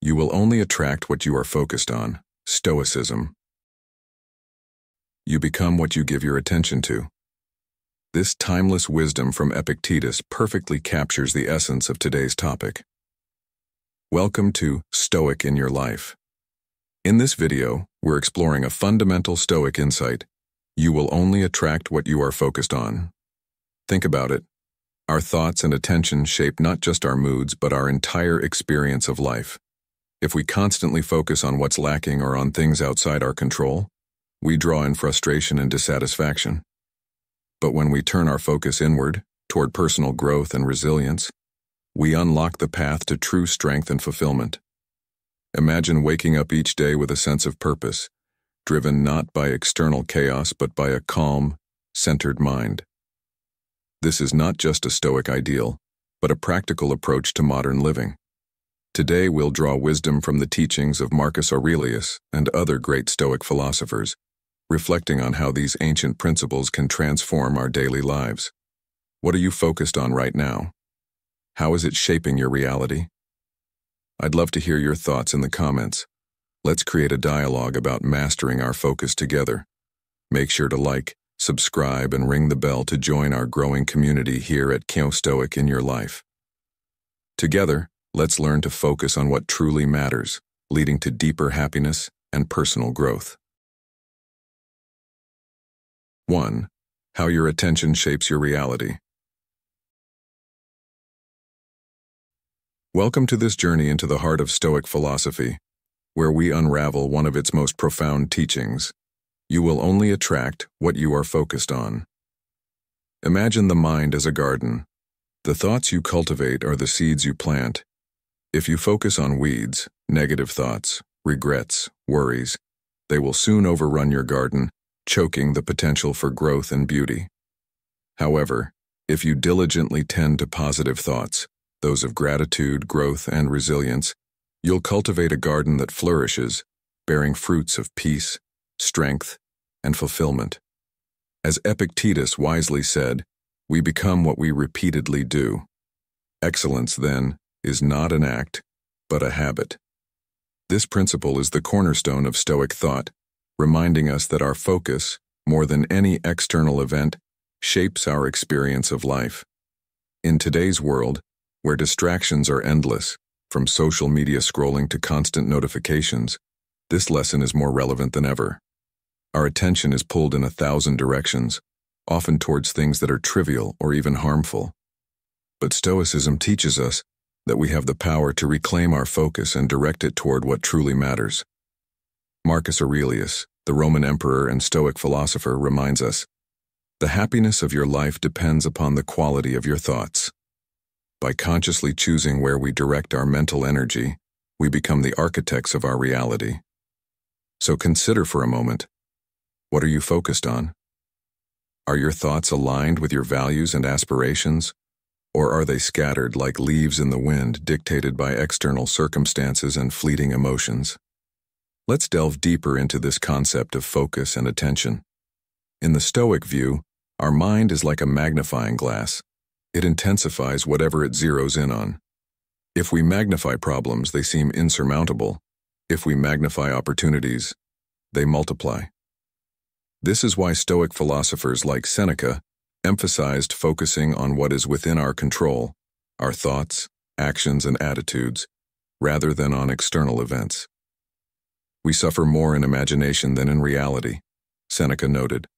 You will only attract what you are focused on. Stoicism. You become what you give your attention to. This timeless wisdom from Epictetus perfectly captures the essence of today's topic. Welcome to Stoic in Your Life. In this video, we're exploring a fundamental Stoic insight. You will only attract what you are focused on. Think about it. Our thoughts and attention shape not just our moods, but our entire experience of life. If we constantly focus on what's lacking or on things outside our control, we draw in frustration and dissatisfaction. But when we turn our focus inward, toward personal growth and resilience, we unlock the path to true strength and fulfillment. Imagine waking up each day with a sense of purpose, driven not by external chaos but by a calm, centered mind. This is not just a Stoic ideal, but a practical approach to modern living. Today we'll draw wisdom from the teachings of Marcus Aurelius and other great Stoic philosophers, reflecting on how these ancient principles can transform our daily lives. What are you focused on right now? How is it shaping your reality? I'd love to hear your thoughts in the comments. Let's create a dialogue about mastering our focus together. Make sure to like, subscribe, and ring the bell to join our growing community here at Stoic in Your Life. Together, let's learn to focus on what truly matters, leading to deeper happiness and personal growth. 1. How your attention shapes your reality. Welcome to this journey into the heart of Stoic philosophy, where we unravel one of its most profound teachings. You will only attract what you are focused on. Imagine the mind as a garden. The thoughts you cultivate are the seeds you plant. If you focus on weeds, negative thoughts, regrets, worries, they will soon overrun your garden, choking the potential for growth and beauty. However, if you diligently tend to positive thoughts, those of gratitude, growth, and resilience, you'll cultivate a garden that flourishes, bearing fruits of peace, strength, and fulfillment. As Epictetus wisely said, we become what we repeatedly do. Excellence, then, is not an act, but a habit. This principle is the cornerstone of Stoic thought, reminding us that our focus, more than any external event, shapes our experience of life. In today's world, where distractions are endless, from social media scrolling to constant notifications, this lesson is more relevant than ever. Our attention is pulled in 1,000 directions, often towards things that are trivial or even harmful. But Stoicism teaches us that we have the power to reclaim our focus and direct it toward what truly matters. Marcus Aurelius, the Roman emperor and Stoic philosopher, reminds us, "The happiness of your life depends upon the quality of your thoughts." By consciously choosing where we direct our mental energy, we become the architects of our reality. So consider for a moment, what are you focused on? Are your thoughts aligned with your values and aspirations, or are they scattered like leaves in the wind, dictated by external circumstances and fleeting emotions? Let's delve deeper into this concept of focus and attention. In the Stoic view, our mind is like a magnifying glass. It intensifies whatever it zeroes in on. If we magnify problems, they seem insurmountable. If we magnify opportunities, they multiply. This is why Stoic philosophers like Seneca emphasized focusing on what is within our control, our thoughts, actions, and attitudes, rather than on external events. We suffer more in imagination than in reality, Seneca noted,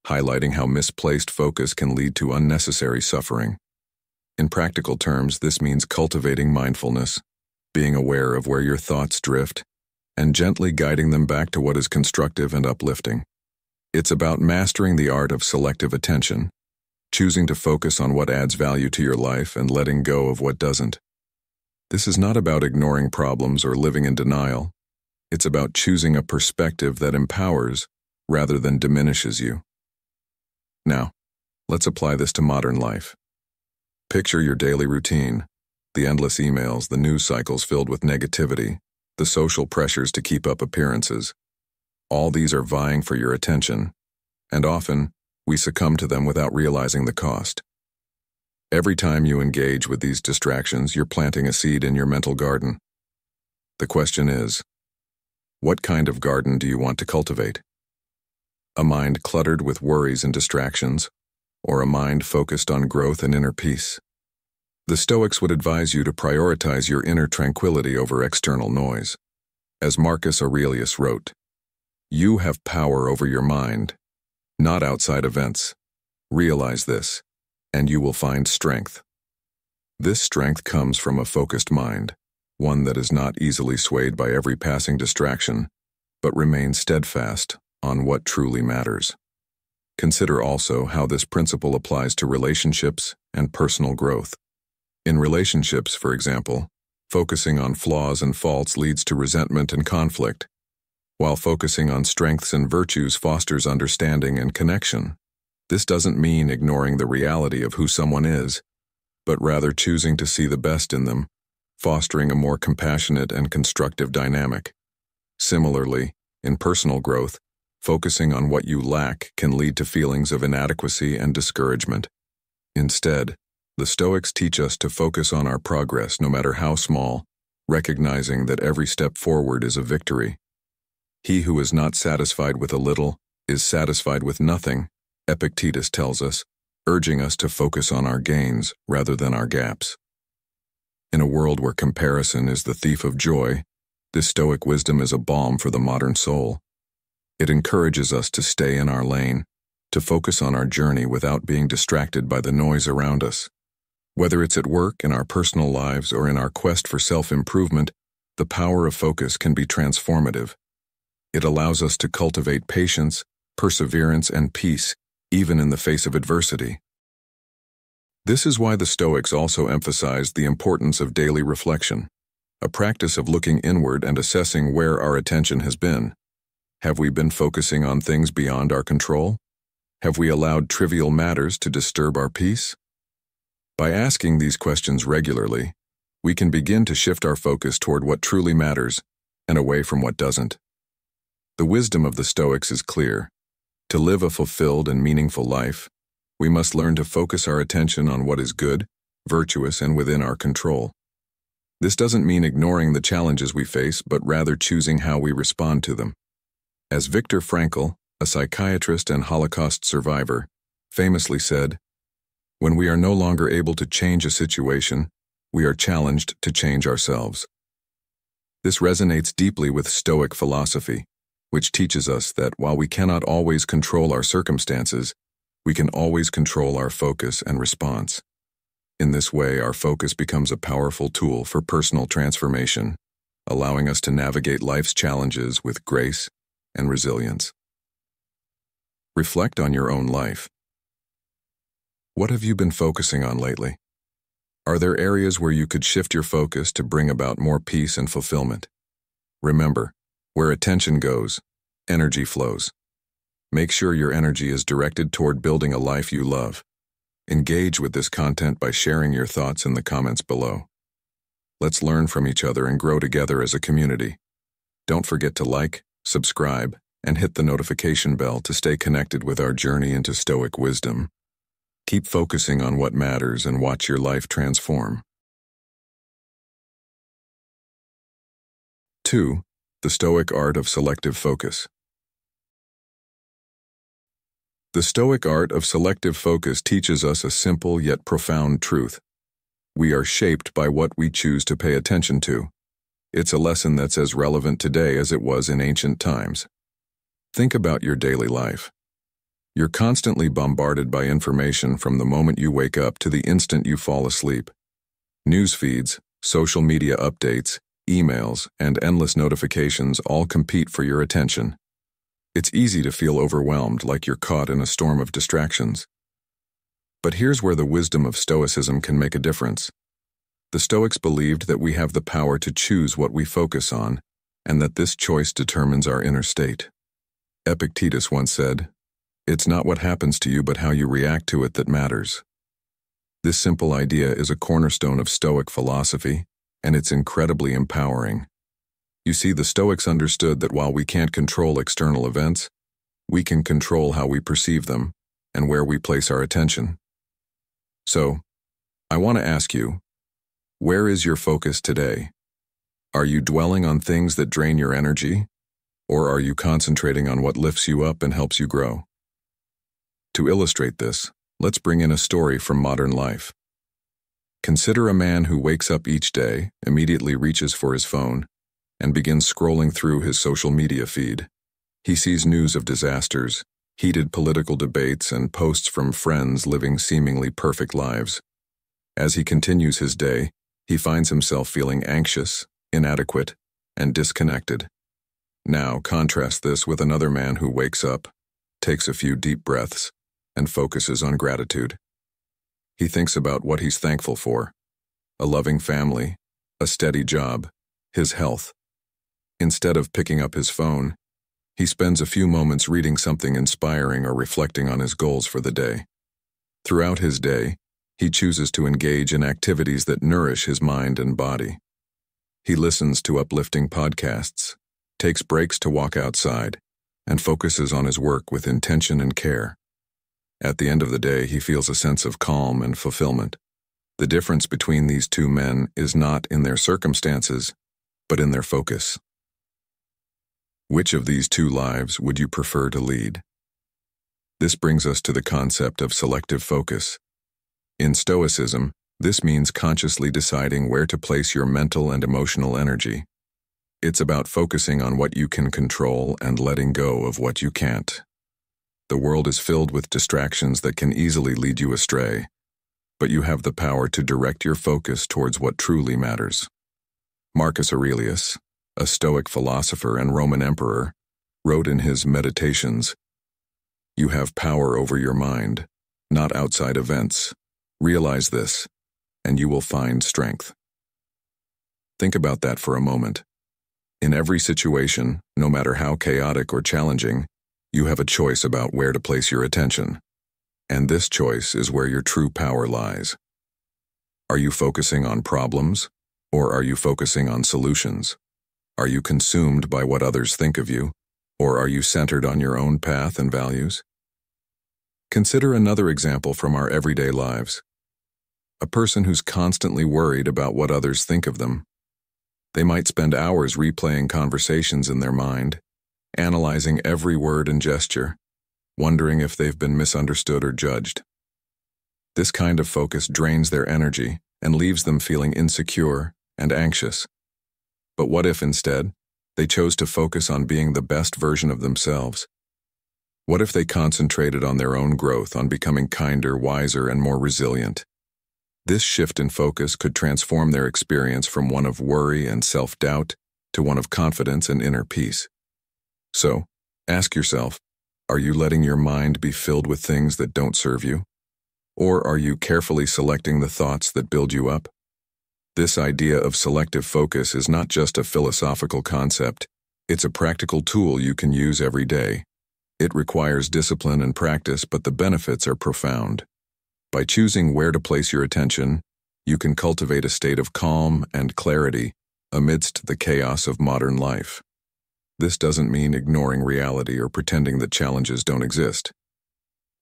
highlighting how misplaced focus can lead to unnecessary suffering. In practical terms, this means cultivating mindfulness, being aware of where your thoughts drift, and gently guiding them back to what is constructive and uplifting. It's about mastering the art of selective attention, choosing to focus on what adds value to your life and letting go of what doesn't. This is not about ignoring problems or living in denial. It's about choosing a perspective that empowers rather than diminishes you. Now, let's apply this to modern life. Picture your daily routine, the endless emails, the news cycles filled with negativity, the social pressures to keep up appearances. All these are vying for your attention, and often we succumb to them without realizing the cost. Every time you engage with these distractions, you're planting a seed in your mental garden. The question is, what kind of garden do you want to cultivate? A mind cluttered with worries and distractions, or a mind focused on growth and inner peace? The Stoics would advise you to prioritize your inner tranquility over external noise. As Marcus Aurelius wrote, "You have power over your mind, not outside events. Realize this, and you will find strength." This strength comes from a focused mind, one that is not easily swayed by every passing distraction, but remains steadfast on what truly matters. Consider also how this principle applies to relationships and personal growth. In relationships, for example, focusing on flaws and faults leads to resentment and conflict, while focusing on strengths and virtues fosters understanding and connection. This doesn't mean ignoring the reality of who someone is, but rather choosing to see the best in them, fostering a more compassionate and constructive dynamic. Similarly, in personal growth, focusing on what you lack can lead to feelings of inadequacy and discouragement. Instead, the Stoics teach us to focus on our progress no matter how small, recognizing that every step forward is a victory. He who is not satisfied with a little is satisfied with nothing, Epictetus tells us, urging us to focus on our gains rather than our gaps. In a world where comparison is the thief of joy, this Stoic wisdom is a balm for the modern soul. It encourages us to stay in our lane, to focus on our journey without being distracted by the noise around us. Whether it's at work, in our personal lives, or in our quest for self-improvement, the power of focus can be transformative. It allows us to cultivate patience, perseverance, and peace, even in the face of adversity. This is why the Stoics also emphasized the importance of daily reflection, a practice of looking inward and assessing where our attention has been. Have we been focusing on things beyond our control? Have we allowed trivial matters to disturb our peace? By asking these questions regularly, we can begin to shift our focus toward what truly matters and away from what doesn't. The wisdom of the Stoics is clear. To live a fulfilled and meaningful life, we must learn to focus our attention on what is good, virtuous, and within our control. This doesn't mean ignoring the challenges we face, but rather choosing how we respond to them. As Viktor Frankl, a psychiatrist and Holocaust survivor, famously said, "When we are no longer able to change a situation, we are challenged to change ourselves." This resonates deeply with Stoic philosophy, which teaches us that while we cannot always control our circumstances, we can always control our focus and response. In this way, our focus becomes a powerful tool for personal transformation, allowing us to navigate life's challenges with grace and resilience. Reflect on your own life. What have you been focusing on lately? Are there areas where you could shift your focus to bring about more peace and fulfillment? Remember, where attention goes, energy flows. Make sure your energy is directed toward building a life you love. Engage with this content by sharing your thoughts in the comments below. Let's learn from each other and grow together as a community. Don't forget to like, subscribe, and hit the notification bell to stay connected with our journey into Stoic wisdom. Keep focusing on what matters and watch your life transform. 2. The Stoic art of selective focus. The Stoic art of selective focus teaches us a simple yet profound truth. We are shaped by what we choose to pay attention to. It's a lesson that's as relevant today as it was in ancient times. Think about your daily life. You're constantly bombarded by information from the moment you wake up to the instant you fall asleep. News feeds, social media updates, emails, and endless notifications all compete for your attention. It's easy to feel overwhelmed, like you're caught in a storm of distractions. But here's where the wisdom of Stoicism can make a difference. The Stoics believed that we have the power to choose what we focus on, and that this choice determines our inner state. Epictetus once said, "It's not what happens to you but how you react to it that matters." This simple idea is a cornerstone of Stoic philosophy, and it's incredibly empowering. You see, the Stoics understood that while we can't control external events, we can control how we perceive them and where we place our attention. So, I want to ask you, where is your focus today? Are you dwelling on things that drain your energy, or are you concentrating on what lifts you up and helps you grow? To illustrate this, let's bring in a story from modern life. Consider a man who wakes up each day, immediately reaches for his phone, and begins scrolling through his social media feed. He sees news of disasters, heated political debates, and posts from friends living seemingly perfect lives. As he continues his day, he finds himself feeling anxious, inadequate, and disconnected. Now, contrast this with another man who wakes up, takes a few deep breaths, and focuses on gratitude. He thinks about what he's thankful for: a loving family, a steady job, his health. Instead of picking up his phone, he spends a few moments reading something inspiring or reflecting on his goals for the day. Throughout his day, he chooses to engage in activities that nourish his mind and body. He listens to uplifting podcasts, takes breaks to walk outside, and focuses on his work with intention and care. At the end of the day, he feels a sense of calm and fulfillment. The difference between these two men is not in their circumstances, but in their focus. Which of these two lives would you prefer to lead? This brings us to the concept of selective focus. In Stoicism, this means consciously deciding where to place your mental and emotional energy. It's about focusing on what you can control and letting go of what you can't. The world is filled with distractions that can easily lead you astray, but you have the power to direct your focus towards what truly matters. Marcus Aurelius, a Stoic philosopher and Roman emperor, wrote in his Meditations, "You have power over your mind, not outside events. Realize this, and you will find strength." Think about that for a moment. In every situation, no matter how chaotic or challenging, you have a choice about where to place your attention. And this choice is where your true power lies. Are you focusing on problems, or are you focusing on solutions? Are you consumed by what others think of you, or are you centered on your own path and values? Consider another example from our everyday lives. A person who's constantly worried about what others think of them. They might spend hours replaying conversations in their mind, analyzing every word and gesture, wondering if they've been misunderstood or judged. This kind of focus drains their energy and leaves them feeling insecure and anxious. But what if instead, they chose to focus on being the best version of themselves? What if they concentrated on their own growth, on becoming kinder, wiser, and more resilient? This shift in focus could transform their experience from one of worry and self-doubt to one of confidence and inner peace. So, ask yourself, are you letting your mind be filled with things that don't serve you? Or are you carefully selecting the thoughts that build you up? This idea of selective focus is not just a philosophical concept, it's a practical tool you can use every day. It requires discipline and practice, but the benefits are profound. By choosing where to place your attention, you can cultivate a state of calm and clarity amidst the chaos of modern life. This doesn't mean ignoring reality or pretending that challenges don't exist.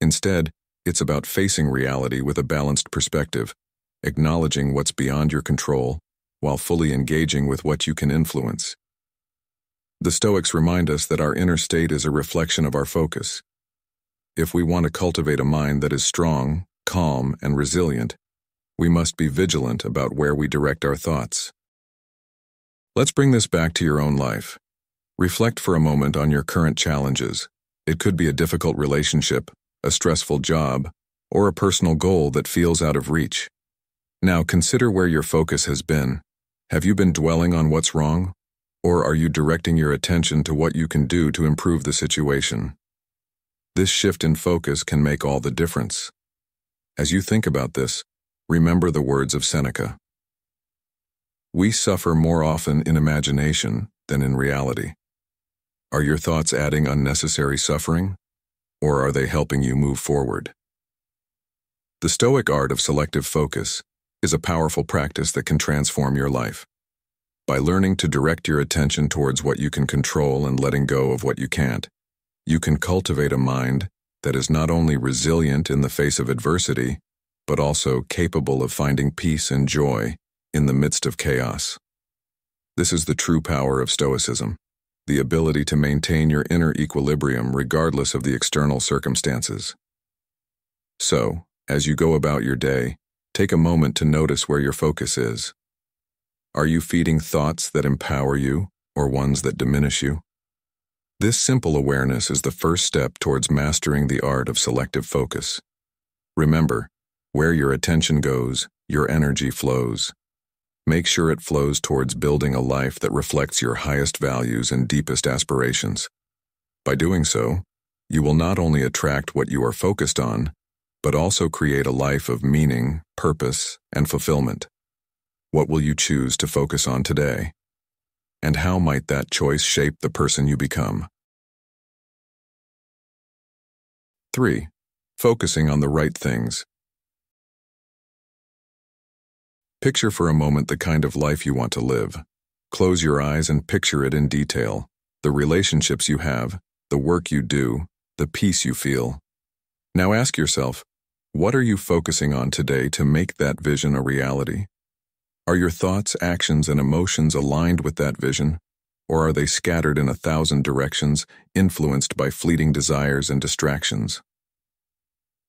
Instead, it's about facing reality with a balanced perspective, acknowledging what's beyond your control, while fully engaging with what you can influence. The Stoics remind us that our inner state is a reflection of our focus. If we want to cultivate a mind that is strong, calm, and resilient, we must be vigilant about where we direct our thoughts. Let's bring this back to your own life. Reflect for a moment on your current challenges. It could be a difficult relationship, a stressful job, or a personal goal that feels out of reach. Now consider where your focus has been. Have you been dwelling on what's wrong, or are you directing your attention to what you can do to improve the situation? This shift in focus can make all the difference. As you think about this, remember the words of Seneca. We suffer more often in imagination than in reality. Are your thoughts adding unnecessary suffering, or are they helping you move forward? The Stoic art of selective focus is a powerful practice that can transform your life. By learning to direct your attention towards what you can control and letting go of what you can't, you can cultivate a mind that is not only resilient in the face of adversity, but also capable of finding peace and joy in the midst of chaos. This is the true power of Stoicism, the ability to maintain your inner equilibrium regardless of the external circumstances. So, as you go about your day, take a moment to notice where your focus is. Are you feeding thoughts that empower you or ones that diminish you? This simple awareness is the first step towards mastering the art of selective focus. Remember, where your attention goes, your energy flows. Make sure it flows towards building a life that reflects your highest values and deepest aspirations. By doing so, you will not only attract what you are focused on, but also create a life of meaning, purpose, and fulfillment. What will you choose to focus on today? And how might that choice shape the person you become? 3. Focusing on the right things. Picture for a moment the kind of life you want to live. Close your eyes and picture it in detail. The relationships you have, the work you do, the peace you feel. Now ask yourself, what are you focusing on today to make that vision a reality? Are your thoughts, actions, and emotions aligned with that vision, or are they scattered in 1,000 directions, influenced by fleeting desires and distractions?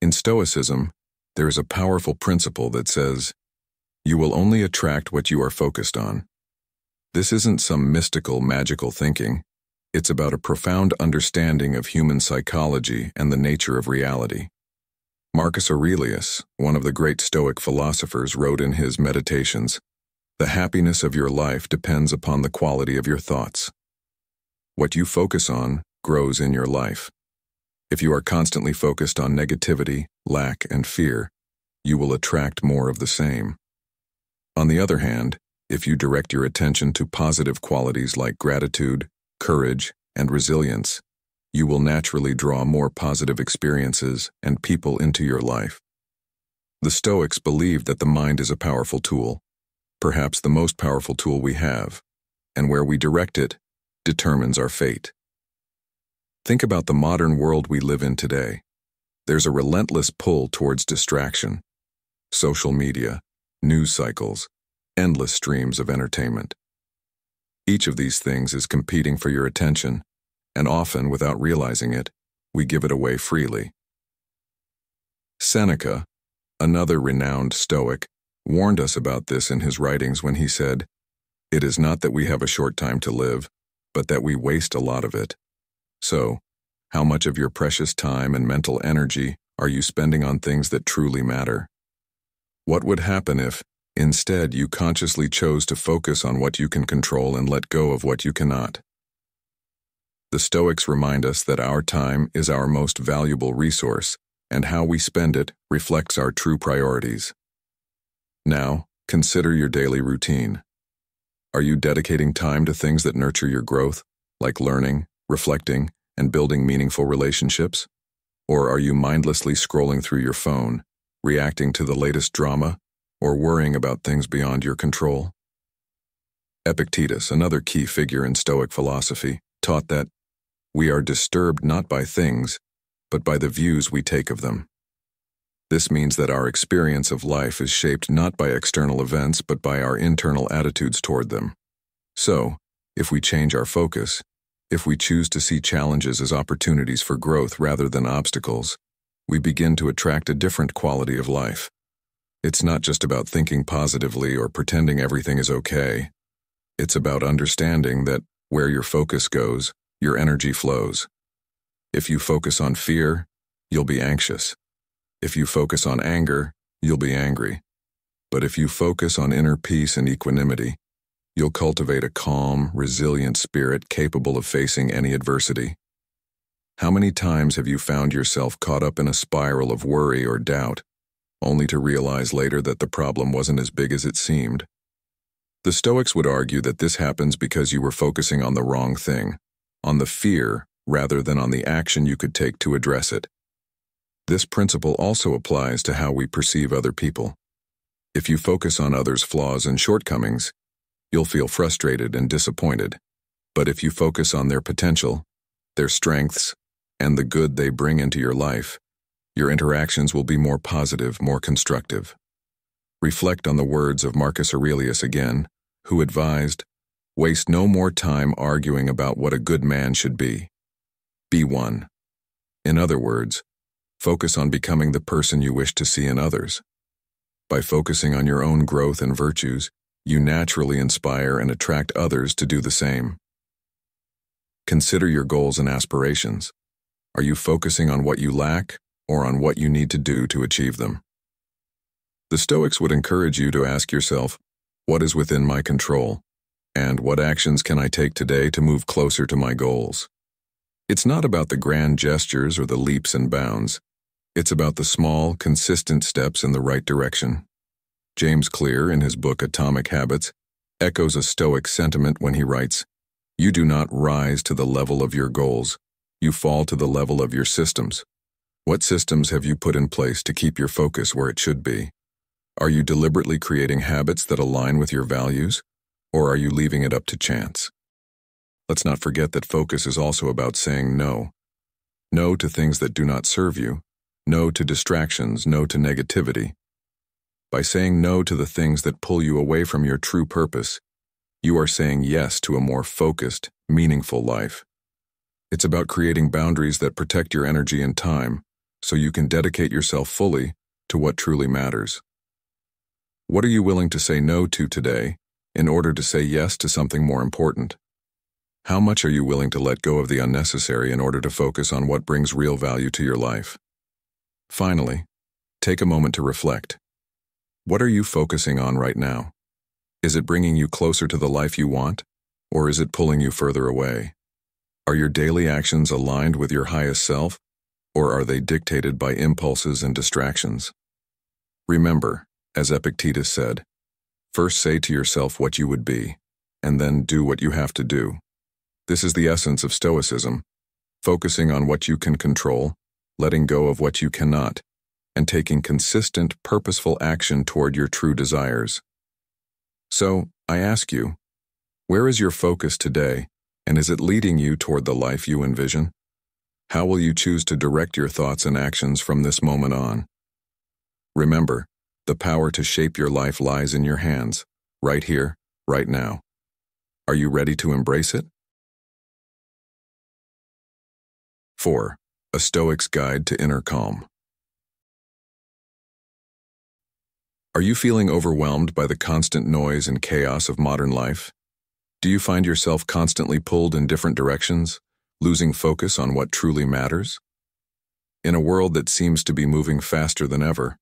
In Stoicism, there is a powerful principle that says, you will only attract what you are focused on. This isn't some mystical, magical thinking. It's about a profound understanding of human psychology and the nature of reality. Marcus Aurelius, one of the great Stoic philosophers, wrote in his Meditations, "The happiness of your life depends upon the quality of your thoughts." What you focus on grows in your life. If you are constantly focused on negativity, lack, and fear, you will attract more of the same. On the other hand, if you direct your attention to positive qualities like gratitude, courage, and resilience, you will naturally draw more positive experiences and people into your life. The Stoics believed that the mind is a powerful tool, perhaps the most powerful tool we have, and where we direct it determines our fate. Think about the modern world we live in today. There's a relentless pull towards distraction. Social media, news cycles, endless streams of entertainment. Each of these things is competing for your attention, and often, without realizing it, we give it away freely. Seneca, another renowned Stoic, warned us about this in his writings when he said, "It is not that we have a short time to live, but that we waste a lot of it." So, how much of your precious time and mental energy are you spending on things that truly matter? What would happen if, instead, you consciously chose to focus on what you can control and let go of what you cannot? The Stoics remind us that our time is our most valuable resource, and how we spend it reflects our true priorities. Now, consider your daily routine. Are you dedicating time to things that nurture your growth, like learning, reflecting, and building meaningful relationships? Or are you mindlessly scrolling through your phone, reacting to the latest drama, or worrying about things beyond your control? Epictetus, another key figure in Stoic philosophy, taught that we are disturbed not by things, but by the views we take of them. This means that our experience of life is shaped not by external events, but by our internal attitudes toward them. So, if we change our focus, if we choose to see challenges as opportunities for growth rather than obstacles, we begin to attract a different quality of life. It's not just about thinking positively or pretending everything is okay. It's about understanding that where your focus goes, your energy flows. If you focus on fear, you'll be anxious. If you focus on anger, you'll be angry. But if you focus on inner peace and equanimity, you'll cultivate a calm, resilient spirit capable of facing any adversity. How many times have you found yourself caught up in a spiral of worry or doubt, only to realize later that the problem wasn't as big as it seemed? The Stoics would argue that this happens because you were focusing on the wrong thing, on the fear rather than on the action you could take to address it. This principle also applies to how we perceive other people. If you focus on others' flaws and shortcomings, you'll feel frustrated and disappointed. But if you focus on their potential, their strengths, and the good they bring into your life, your interactions will be more positive, more constructive. Reflect on the words of Marcus Aurelius again, who advised, Waste no more time arguing about what a good man should be. Be one. In other words, focus on becoming the person you wish to see in others. By focusing on your own growth and virtues, you naturally inspire and attract others to do the same. Consider your goals and aspirations. Are you focusing on what you lack or on what you need to do to achieve them? The Stoics would encourage you to ask yourself, what is within my control? And what actions can I take today to move closer to my goals? It's not about the grand gestures or the leaps and bounds. It's about the small, consistent steps in the right direction. James Clear, in his book Atomic Habits, echoes a Stoic sentiment when he writes, "You do not rise to the level of your goals. You fall to the level of your systems." What systems have you put in place to keep your focus where it should be? Are you deliberately creating habits that align with your values, or are you leaving it up to chance? Let's not forget that focus is also about saying no. No to things that do not serve you. No to distractions. No to negativity. By saying no to the things that pull you away from your true purpose, you are saying yes to a more focused, meaningful life. It's about creating boundaries that protect your energy and time, so you can dedicate yourself fully to what truly matters. What are you willing to say no to today in order to say yes to something more important? How much are you willing to let go of the unnecessary in order to focus on what brings real value to your life? Finally, take a moment to reflect. What are you focusing on right now? Is it bringing you closer to the life you want, or is it pulling you further away? Are your daily actions aligned with your highest self, or are they dictated by impulses and distractions? Remember, as Epictetus said, first say to yourself what you would be, and then do what you have to do. This is the essence of Stoicism, focusing on what you can control, letting go of what you cannot, and taking consistent, purposeful action toward your true desires. So, I ask you, where is your focus today, and is it leading you toward the life you envision? How will you choose to direct your thoughts and actions from this moment on? Remember, the power to shape your life lies in your hands, right here, right now. Are you ready to embrace it? 4. A Stoic's Guide to Inner Calm. Are you feeling overwhelmed by the constant noise and chaos of modern life? Do you find yourself constantly pulled in different directions, losing focus on what truly matters? In a world that seems to be moving faster than ever,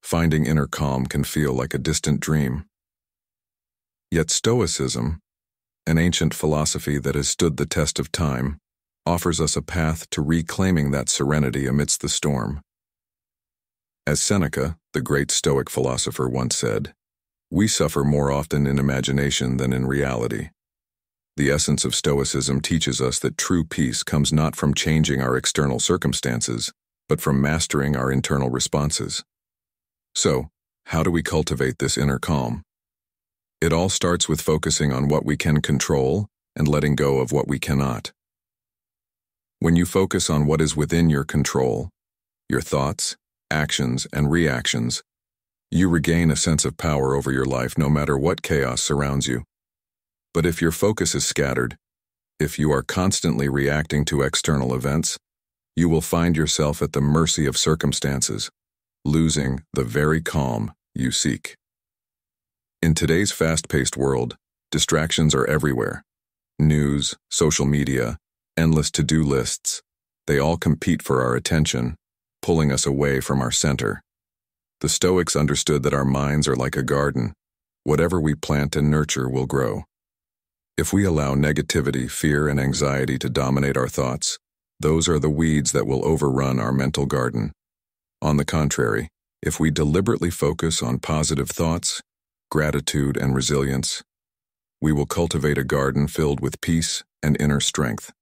finding inner calm can feel like a distant dream. Yet Stoicism, an ancient philosophy that has stood the test of time, offers us a path to reclaiming that serenity amidst the storm. As Seneca, the great Stoic philosopher, once said, "We suffer more often in imagination than in reality." The essence of Stoicism teaches us that true peace comes not from changing our external circumstances, but from mastering our internal responses. So, how do we cultivate this inner calm? It all starts with focusing on what we can control and letting go of what we cannot. When you focus on what is within your control, your thoughts, actions, and reactions, you regain a sense of power over your life no matter what chaos surrounds you. But if your focus is scattered, if you are constantly reacting to external events, you will find yourself at the mercy of circumstances, losing the very calm you seek. In today's fast-paced world, distractions are everywhere. News, social media, endless to-do lists, they all compete for our attention, pulling us away from our center. The Stoics understood that our minds are like a garden. Whatever we plant and nurture will grow. If we allow negativity, fear, and anxiety to dominate our thoughts, those are the weeds that will overrun our mental garden. On the contrary, if we deliberately focus on positive thoughts, gratitude, and resilience, we will cultivate a garden filled with peace and inner strength.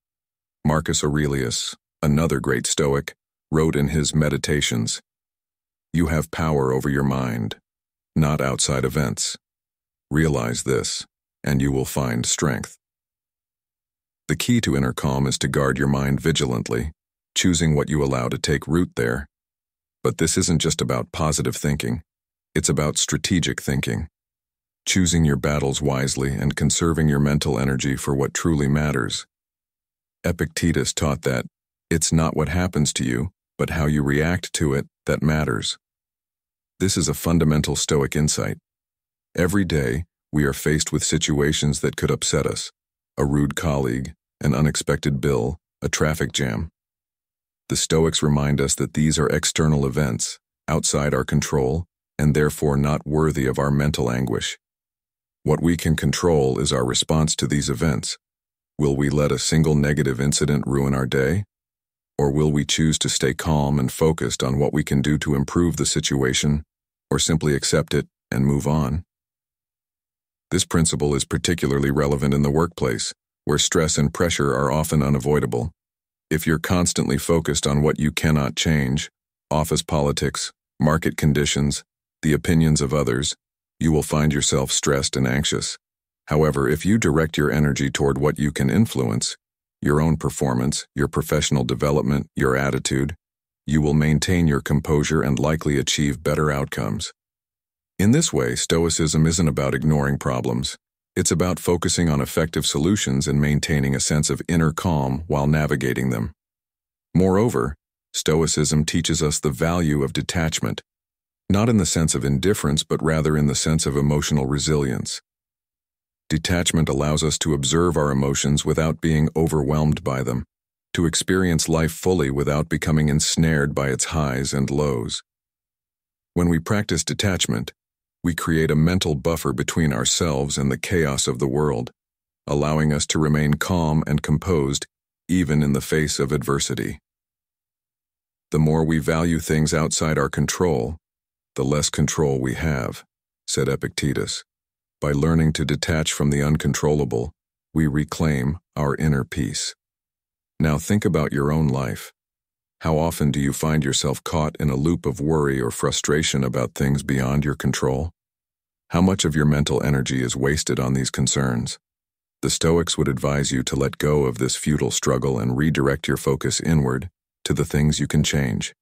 Marcus Aurelius, another great Stoic, wrote in his Meditations, "You have power over your mind, not outside events. Realize this, and you will find strength." The key to inner calm is to guard your mind vigilantly, choosing what you allow to take root there. But this isn't just about positive thinking, it's about strategic thinking. choosing your battles wisely and conserving your mental energy for what truly matters. Epictetus taught that it's not what happens to you, but how you react to it that matters. This is a fundamental Stoic insight. Every day, we are faced with situations that could upset us: a rude colleague, an unexpected bill, a traffic jam. The Stoics remind us that these are external events, outside our control, and therefore not worthy of our mental anguish. What we can control is our response to these events. Will we let a single negative incident ruin our day? Or will we choose to stay calm and focused on what we can do to improve the situation, or simply accept it and move on? This principle is particularly relevant in the workplace, where stress and pressure are often unavoidable. If you're constantly focused on what you cannot change, office politics, market conditions, the opinions of others, you will find yourself stressed and anxious. However, if you direct your energy toward what you can influence, your own performance, your professional development, your attitude, you will maintain your composure and likely achieve better outcomes. In this way, Stoicism isn't about ignoring problems. It's about focusing on effective solutions and maintaining a sense of inner calm while navigating them. Moreover, Stoicism teaches us the value of detachment, not in the sense of indifference, but rather in the sense of emotional resilience. Detachment allows us to observe our emotions without being overwhelmed by them, to experience life fully without becoming ensnared by its highs and lows. When we practice detachment, we create a mental buffer between ourselves and the chaos of the world, allowing us to remain calm and composed even in the face of adversity. The more we value things outside our control, the less control we have, said Epictetus. By learning to detach from the uncontrollable, we reclaim our inner peace. Now think about your own life. How often do you find yourself caught in a loop of worry or frustration about things beyond your control? How much of your mental energy is wasted on these concerns? The Stoics would advise you to let go of this futile struggle and redirect your focus inward to the things you can change.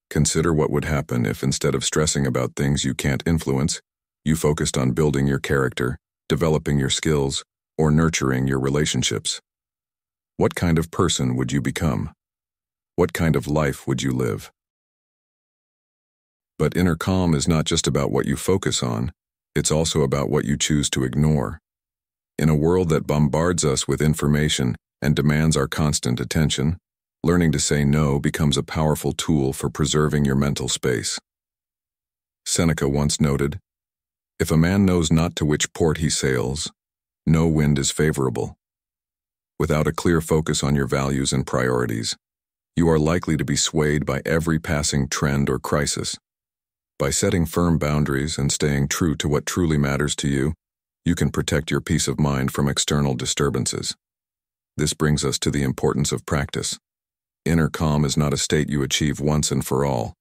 Consider what would happen if, instead of stressing about things you can't influence, you focused on building your character, developing your skills, or nurturing your relationships. What kind of person would you become? What kind of life would you live? But inner calm is not just about what you focus on, it's also about what you choose to ignore. In a world that bombards us with information and demands our constant attention, learning to say no becomes a powerful tool for preserving your mental space. Seneca once noted, "If a man knows not to which port he sails, no wind is favorable." Without a clear focus on your values and priorities, you are likely to be swayed by every passing trend or crisis. By setting firm boundaries and staying true to what truly matters to you, you can protect your peace of mind from external disturbances. This brings us to the importance of practice. Inner calm is not a state you achieve once and for all.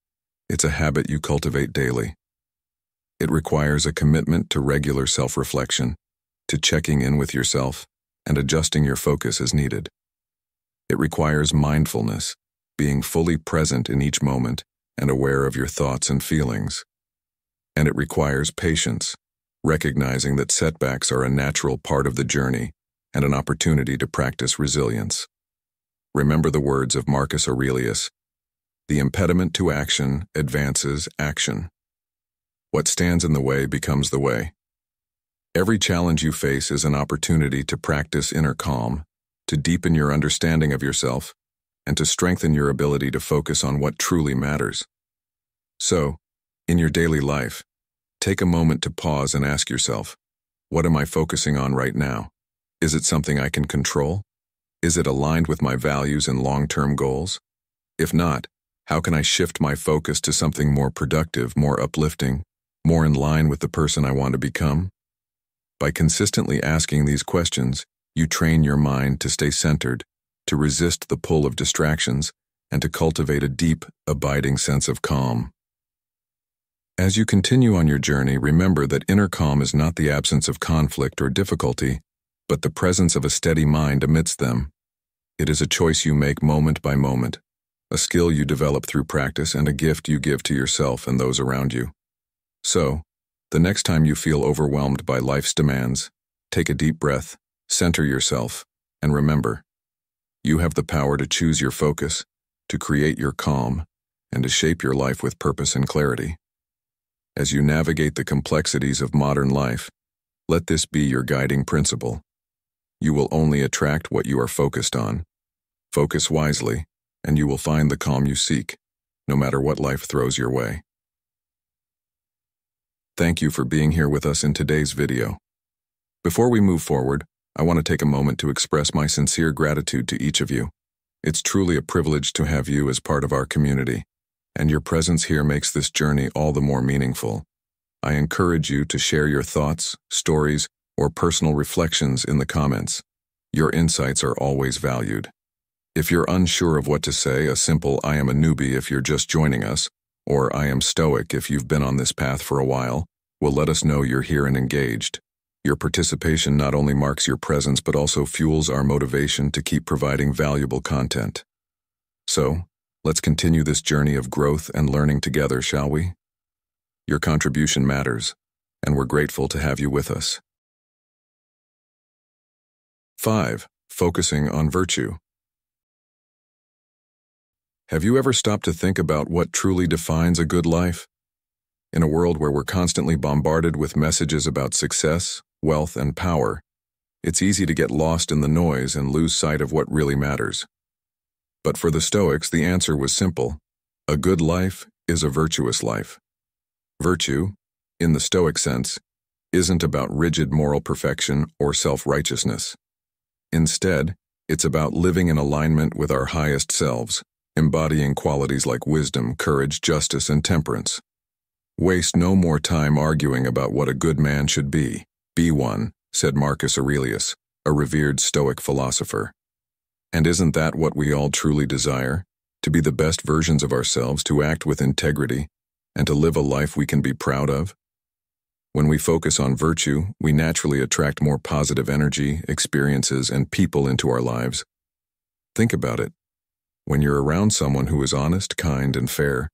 It's a habit you cultivate daily. It requires a commitment to regular self-reflection, to checking in with yourself, and adjusting your focus as needed. It requires mindfulness, being fully present in each moment and aware of your thoughts and feelings. And it requires patience, recognizing that setbacks are a natural part of the journey and an opportunity to practice resilience. Remember the words of Marcus Aurelius, "The impediment to action advances action. What stands in the way becomes the way." Every challenge you face is an opportunity to practice inner calm, to deepen your understanding of yourself, and to strengthen your ability to focus on what truly matters. So, in your daily life, take a moment to pause and ask yourself, what am I focusing on right now? Is it something I can control? Is it aligned with my values and long-term goals? If not, how can I shift my focus to something more productive, more uplifting, more in line with the person I want to become? By consistently asking these questions, you train your mind to stay centered, to resist the pull of distractions, and to cultivate a deep, abiding sense of calm. As you continue on your journey, remember that inner calm is not the absence of conflict or difficulty, but the presence of a steady mind amidst them. It is a choice you make moment by moment, a skill you develop through practice, and a gift you give to yourself and those around you. So, The next time you feel overwhelmed by life's demands, take a deep breath, center yourself, and remember, you have the power to choose your focus, to create your calm, and to shape your life with purpose and clarity. As you navigate the complexities of modern life, let this be your guiding principle. You will only attract what you are focused on. Focus wisely, and you will find the calm you seek, no matter what life throws your way. Thank you for being here with us in today's video. Before we move forward, I want to take a moment to express my sincere gratitude to each of you. It's truly a privilege to have you as part of our community, and your presence here makes this journey all the more meaningful. I encourage you to share your thoughts, stories, or personal reflections in the comments. Your insights are always valued. If you're unsure of what to say, a simple "I am a newbie" if you're just joining us, or "I am Stoic" if you've been on this path for a while, will let us know you're here and engaged. Your participation not only marks your presence but also fuels our motivation to keep providing valuable content. So, let's continue this journey of growth and learning together, shall we? Your contribution matters, and we're grateful to have you with us. 5. Focusing on virtue. Have you ever stopped to think about what truly defines a good life? In a world where we're constantly bombarded with messages about success, wealth, and power, it's easy to get lost in the noise and lose sight of what really matters. But for the Stoics, the answer was simple. A good life is a virtuous life. Virtue, in the Stoic sense, isn't about rigid moral perfection or self-righteousness. Instead, it's about living in alignment with our highest selves, embodying qualities like wisdom, courage, justice, and temperance. Waste no more time arguing about what a good man should be. Be one, said Marcus Aurelius, a revered Stoic philosopher. And isn't that what we all truly desire? To be the best versions of ourselves, to act with integrity, and to live a life we can be proud of? When we focus on virtue, we naturally attract more positive energy, experiences, and people into our lives. Think about it. When you're around someone who is honest, kind, and fair,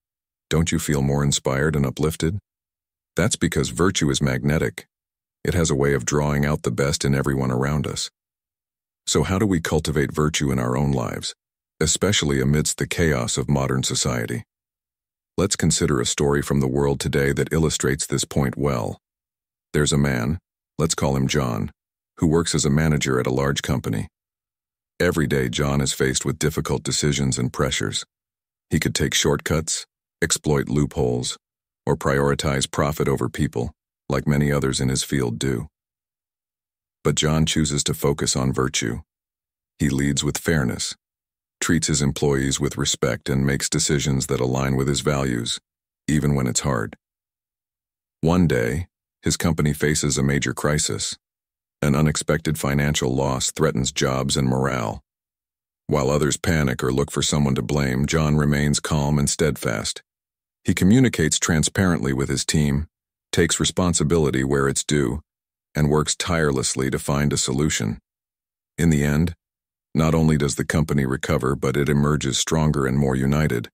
don't you feel more inspired and uplifted? That's because virtue is magnetic. It has a way of drawing out the best in everyone around us. So how do we cultivate virtue in our own lives, especially amidst the chaos of modern society? Let's consider a story from the world today that illustrates this point well. There's a man, let's call him John, who works as a manager at a large company. Every day, John is faced with difficult decisions and pressures. He could take shortcuts, exploit loopholes, or prioritize profit over people, like many others in his field do. But John chooses to focus on virtue. He leads with fairness, treats his employees with respect, and makes decisions that align with his values, even when it's hard. One day, his company faces a major crisis. An unexpected financial loss threatens jobs and morale. While others panic or look for someone to blame, John remains calm and steadfast. He communicates transparently with his team, takes responsibility where it's due, and works tirelessly to find a solution. In the end, not only does the company recover, but it emerges stronger and more united.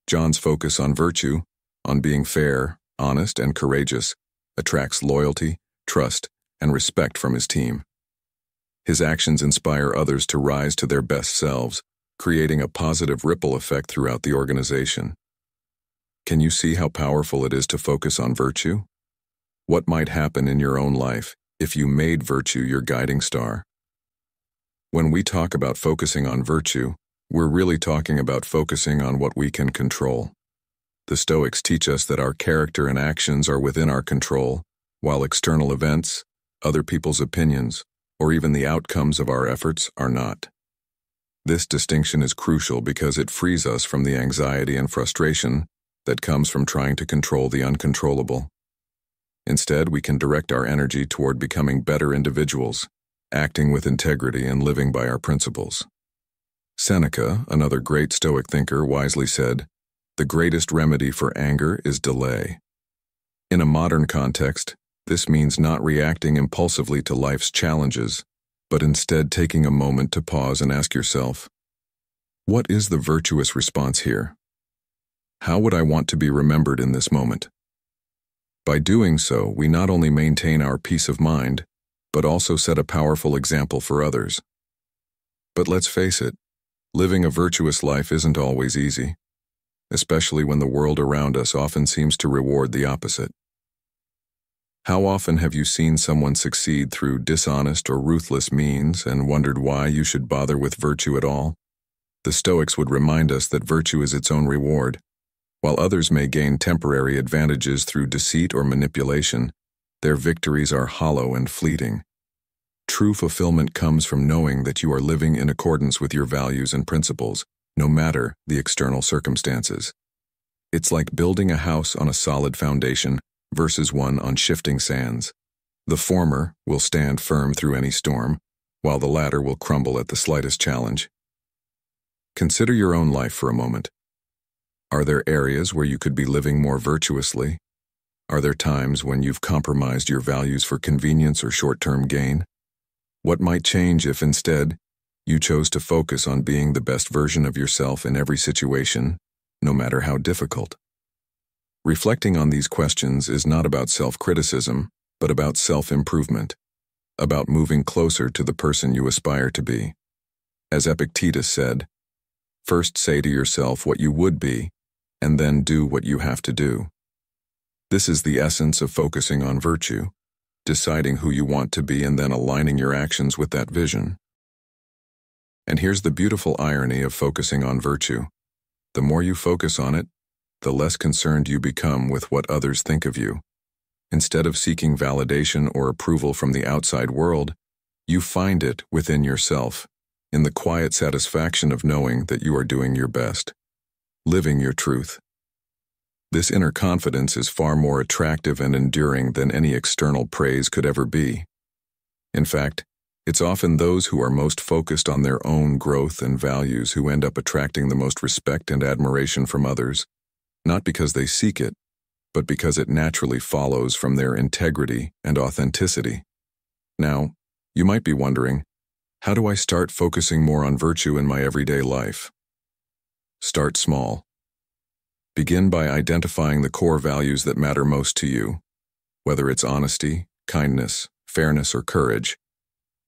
John's focus on virtue, on being fair, honest, and courageous, attracts loyalty, trust, and respect from his team. His actions inspire others to rise to their best selves, creating a positive ripple effect throughout the organization. Can you see how powerful it is to focus on virtue? What might happen in your own life if you made virtue your guiding star? When we talk about focusing on virtue, we're really talking about focusing on what we can control. The Stoics teach us that our character and actions are within our control, while external events, other people's opinions, or even the outcomes of our efforts are not. This distinction is crucial because it frees us from the anxiety and frustration that comes from trying to control the uncontrollable. Instead, we can direct our energy toward becoming better individuals, acting with integrity and living by our principles. Seneca, another great Stoic thinker, wisely said, "The greatest remedy for anger is delay." In a modern context, this means not reacting impulsively to life's challenges, but instead taking a moment to pause and ask yourself, what is the virtuous response here? How would I want to be remembered in this moment? By doing so, we not only maintain our peace of mind, but also set a powerful example for others. But let's face it, living a virtuous life isn't always easy, especially when the world around us often seems to reward the opposite. How often have you seen someone succeed through dishonest or ruthless means and wondered why you should bother with virtue at all? The Stoics would remind us that virtue is its own reward. While others may gain temporary advantages through deceit or manipulation, their victories are hollow and fleeting. True fulfillment comes from knowing that you are living in accordance with your values and principles, no matter the external circumstances. It's like building a house on a solid foundation versus one on shifting sands. The former will stand firm through any storm, while the latter will crumble at the slightest challenge. Consider your own life for a moment. Are there areas where you could be living more virtuously? Are there times when you've compromised your values for convenience or short-term gain? What might change if instead you chose to focus on being the best version of yourself in every situation, no matter how difficult? Reflecting on these questions is not about self-criticism, but about self-improvement, about moving closer to the person you aspire to be. As Epictetus said, first say to yourself what you would be, and then do what you have to do. This is the essence of focusing on virtue, deciding who you want to be and then aligning your actions with that vision. And here's the beautiful irony of focusing on virtue. The more you focus on it, the less concerned you become with what others think of you. Instead of seeking validation or approval from the outside world, you find it within yourself, in the quiet satisfaction of knowing that you are doing your best, living your truth. This inner confidence is far more attractive and enduring than any external praise could ever be. In fact, it's often those who are most focused on their own growth and values who end up attracting the most respect and admiration from others, not because they seek it, but because it naturally follows from their integrity and authenticity. Now, you might be wondering, how do I start focusing more on virtue in my everyday life? Start small. Begin by identifying the core values that matter most to you, whether it's honesty, kindness, fairness, or courage,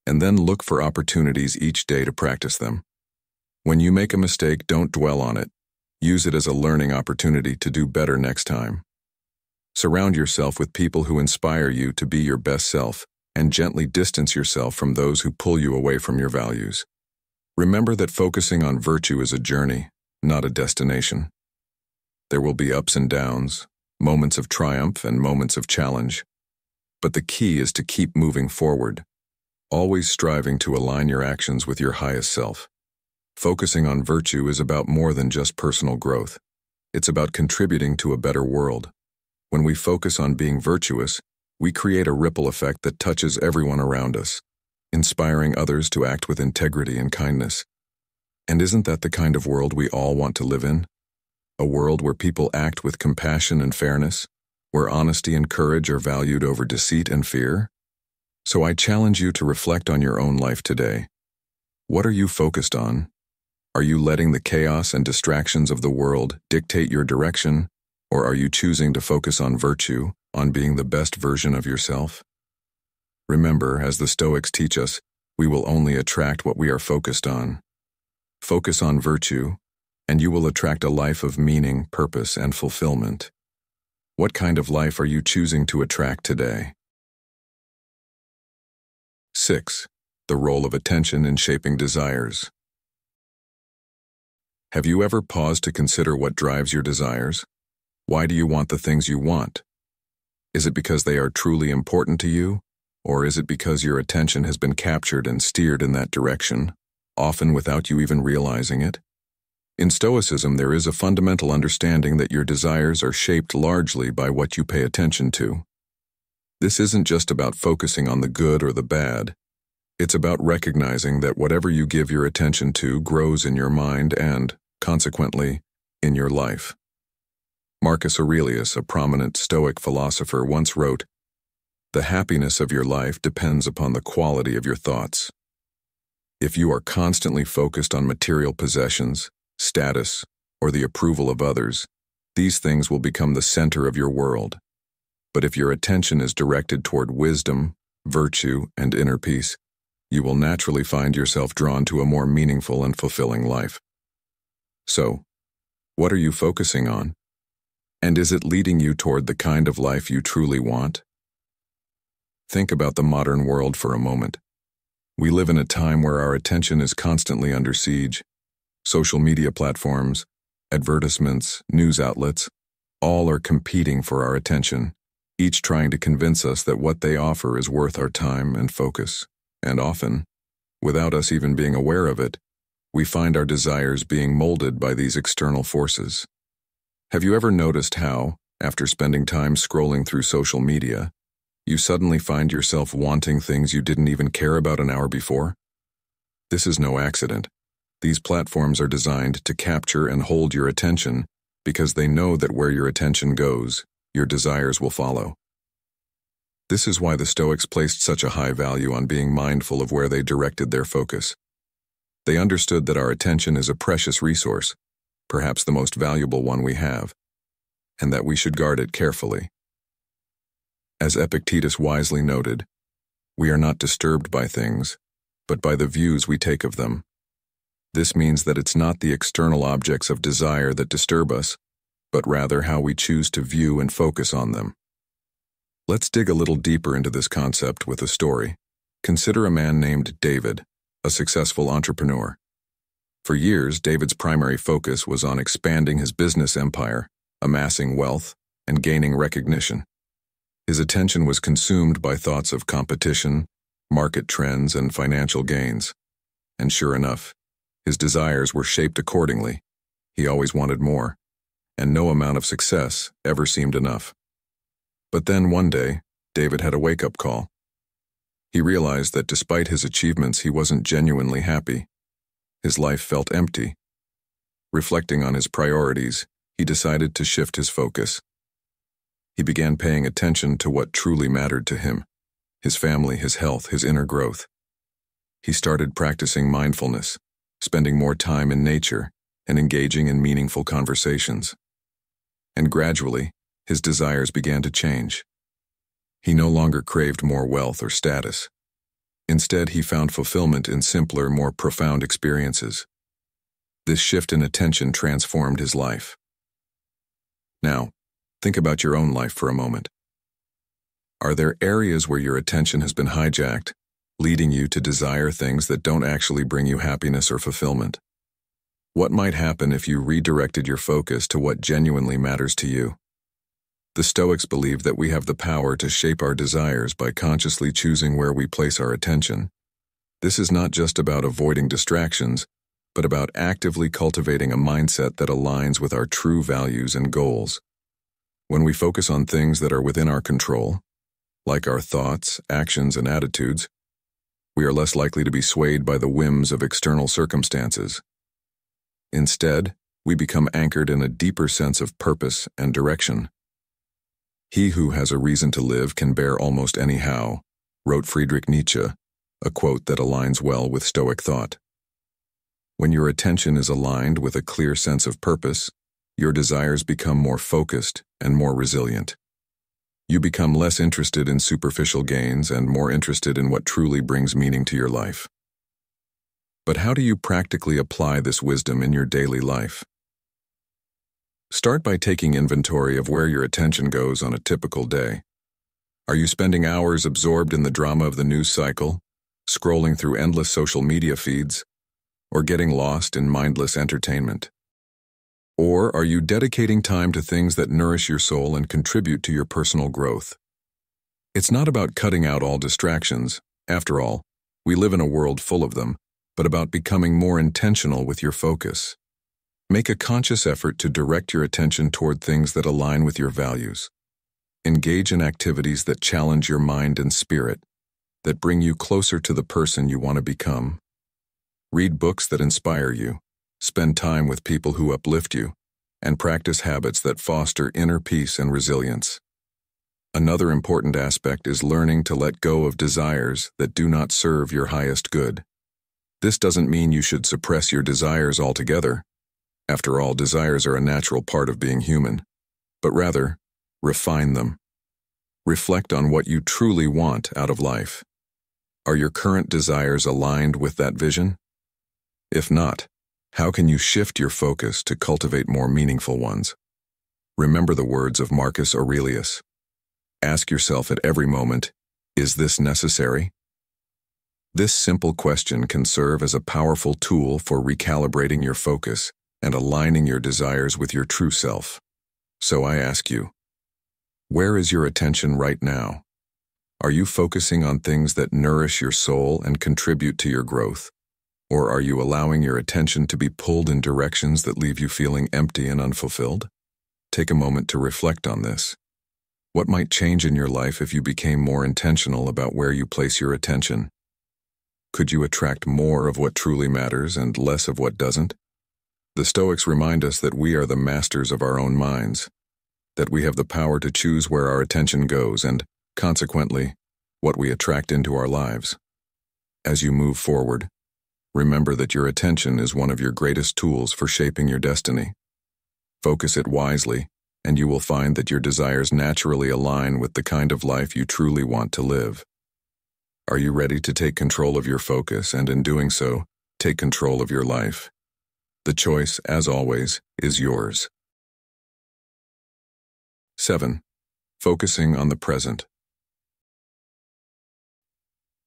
and then look for opportunities each day to practice them. When you make a mistake, don't dwell on it. Use it as a learning opportunity to do better next time. Surround yourself with people who inspire you to be your best self, and gently distance yourself from those who pull you away from your values. Remember that focusing on virtue is a journey, not a destination. There will be ups and downs, moments of triumph and moments of challenge. But the key is to keep moving forward, always striving to align your actions with your highest self. Focusing on virtue is about more than just personal growth. It's about contributing to a better world. When we focus on being virtuous, we create a ripple effect that touches everyone around us, inspiring others to act with integrity and kindness. And isn't that the kind of world we all want to live in? A world where people act with compassion and fairness, where honesty and courage are valued over deceit and fear? So I challenge you to reflect on your own life today. What are you focused on? Are you letting the chaos and distractions of the world dictate your direction, or are you choosing to focus on virtue, on being the best version of yourself? Remember, as the Stoics teach us, we will only attract what we are focused on. Focus on virtue, and you will attract a life of meaning, purpose, and fulfillment. What kind of life are you choosing to attract today? 6. The role of attention in shaping desires. Have you ever paused to consider what drives your desires? Why do you want the things you want? Is it because they are truly important to you, or is it because your attention has been captured and steered in that direction, often without you even realizing it? In Stoicism, there is a fundamental understanding that your desires are shaped largely by what you pay attention to. This isn't just about focusing on the good or the bad. It's about recognizing that whatever you give your attention to grows in your mind and, consequently, in your life. Marcus Aurelius, a prominent Stoic philosopher, once wrote, "The happiness of your life depends upon the quality of your thoughts." If you are constantly focused on material possessions, status, or the approval of others, these things will become the center of your world. But if your attention is directed toward wisdom, virtue, and inner peace, you will naturally find yourself drawn to a more meaningful and fulfilling life. So, what are you focusing on? And is it leading you toward the kind of life you truly want? Think about the modern world for a moment. We live in a time where our attention is constantly under siege. Social media platforms, advertisements, news outlets, all are competing for our attention, each trying to convince us that what they offer is worth our time and focus. And often, without us even being aware of it, we find our desires being molded by these external forces. Have you ever noticed how, after spending time scrolling through social media, you suddenly find yourself wanting things you didn't even care about an hour before? This is no accident. These platforms are designed to capture and hold your attention because they know that where your attention goes, your desires will follow. This is why the Stoics placed such a high value on being mindful of where they directed their focus. They understood that our attention is a precious resource, perhaps the most valuable one we have, and that we should guard it carefully. As Epictetus wisely noted, we are not disturbed by things, but by the views we take of them. This means that it's not the external objects of desire that disturb us, but rather how we choose to view and focus on them. Let's dig a little deeper into this concept with a story. Consider a man named David, a successful entrepreneur. For years, David's primary focus was on expanding his business empire, amassing wealth, and gaining recognition. His attention was consumed by thoughts of competition, market trends, and financial gains. And sure enough, his desires were shaped accordingly. He always wanted more, and no amount of success ever seemed enough. But then one day, David had a wake-up call. He realized that despite his achievements, he wasn't genuinely happy. His life felt empty. Reflecting on his priorities, he decided to shift his focus. He began paying attention to what truly mattered to him: his family, his health, his inner growth. He started practicing mindfulness, spending more time in nature, and engaging in meaningful conversations. And gradually, his desires began to change. He no longer craved more wealth or status. Instead, he found fulfillment in simpler, more profound experiences. This shift in attention transformed his life. Now, think about your own life for a moment. Are there areas where your attention has been hijacked, leading you to desire things that don't actually bring you happiness or fulfillment? What might happen if you redirected your focus to what genuinely matters to you? The Stoics believed that we have the power to shape our desires by consciously choosing where we place our attention. This is not just about avoiding distractions, but about actively cultivating a mindset that aligns with our true values and goals. When we focus on things that are within our control, like our thoughts, actions, and attitudes, we are less likely to be swayed by the whims of external circumstances. Instead, we become anchored in a deeper sense of purpose and direction. "He who has a reason to live can bear almost anyhow," wrote Friedrich Nietzsche, a quote that aligns well with Stoic thought. When your attention is aligned with a clear sense of purpose, your desires become more focused and more resilient. You become less interested in superficial gains and more interested in what truly brings meaning to your life. But how do you practically apply this wisdom in your daily life? Start by taking inventory of where your attention goes on a typical day. Are you spending hours absorbed in the drama of the news cycle, scrolling through endless social media feeds, or getting lost in mindless entertainment? Or are you dedicating time to things that nourish your soul and contribute to your personal growth? It's not about cutting out all distractions. After all, we live in a world full of them, but about becoming more intentional with your focus. Make a conscious effort to direct your attention toward things that align with your values. Engage in activities that challenge your mind and spirit, that bring you closer to the person you want to become. Read books that inspire you, spend time with people who uplift you, and practice habits that foster inner peace and resilience. Another important aspect is learning to let go of desires that do not serve your highest good. This doesn't mean you should suppress your desires altogether. After all, desires are a natural part of being human, but rather, refine them. Reflect on what you truly want out of life. Are your current desires aligned with that vision? If not, how can you shift your focus to cultivate more meaningful ones? Remember the words of Marcus Aurelius. Ask yourself at every moment, is this necessary? This simple question can serve as a powerful tool for recalibrating your focus and aligning your desires with your true self. So I ask you, where is your attention right now? Are you focusing on things that nourish your soul and contribute to your growth? Or are you allowing your attention to be pulled in directions that leave you feeling empty and unfulfilled? Take a moment to reflect on this. What might change in your life if you became more intentional about where you place your attention? Could you attract more of what truly matters and less of what doesn't? The Stoics remind us that we are the masters of our own minds, that we have the power to choose where our attention goes and, consequently, what we attract into our lives. As you move forward, remember that your attention is one of your greatest tools for shaping your destiny. Focus it wisely, and you will find that your desires naturally align with the kind of life you truly want to live. Are you ready to take control of your focus and, in doing so, take control of your life? The choice, as always, is yours. 7. Focusing on the present.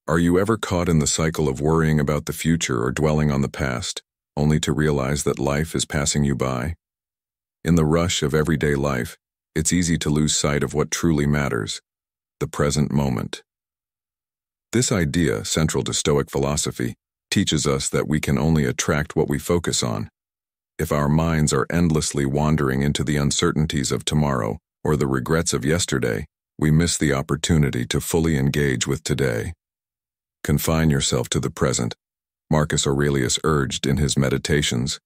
Are you ever caught in the cycle of worrying about the future or dwelling on the past, only to realize that life is passing you by? In the rush of everyday life, it's easy to lose sight of what truly matters, the present moment. This idea, central to Stoic philosophy, teaches us that we can only attract what we focus on. If our minds are endlessly wandering into the uncertainties of tomorrow or the regrets of yesterday, we miss the opportunity to fully engage with today. Confine yourself to the present, Marcus Aurelius urged in his Meditations.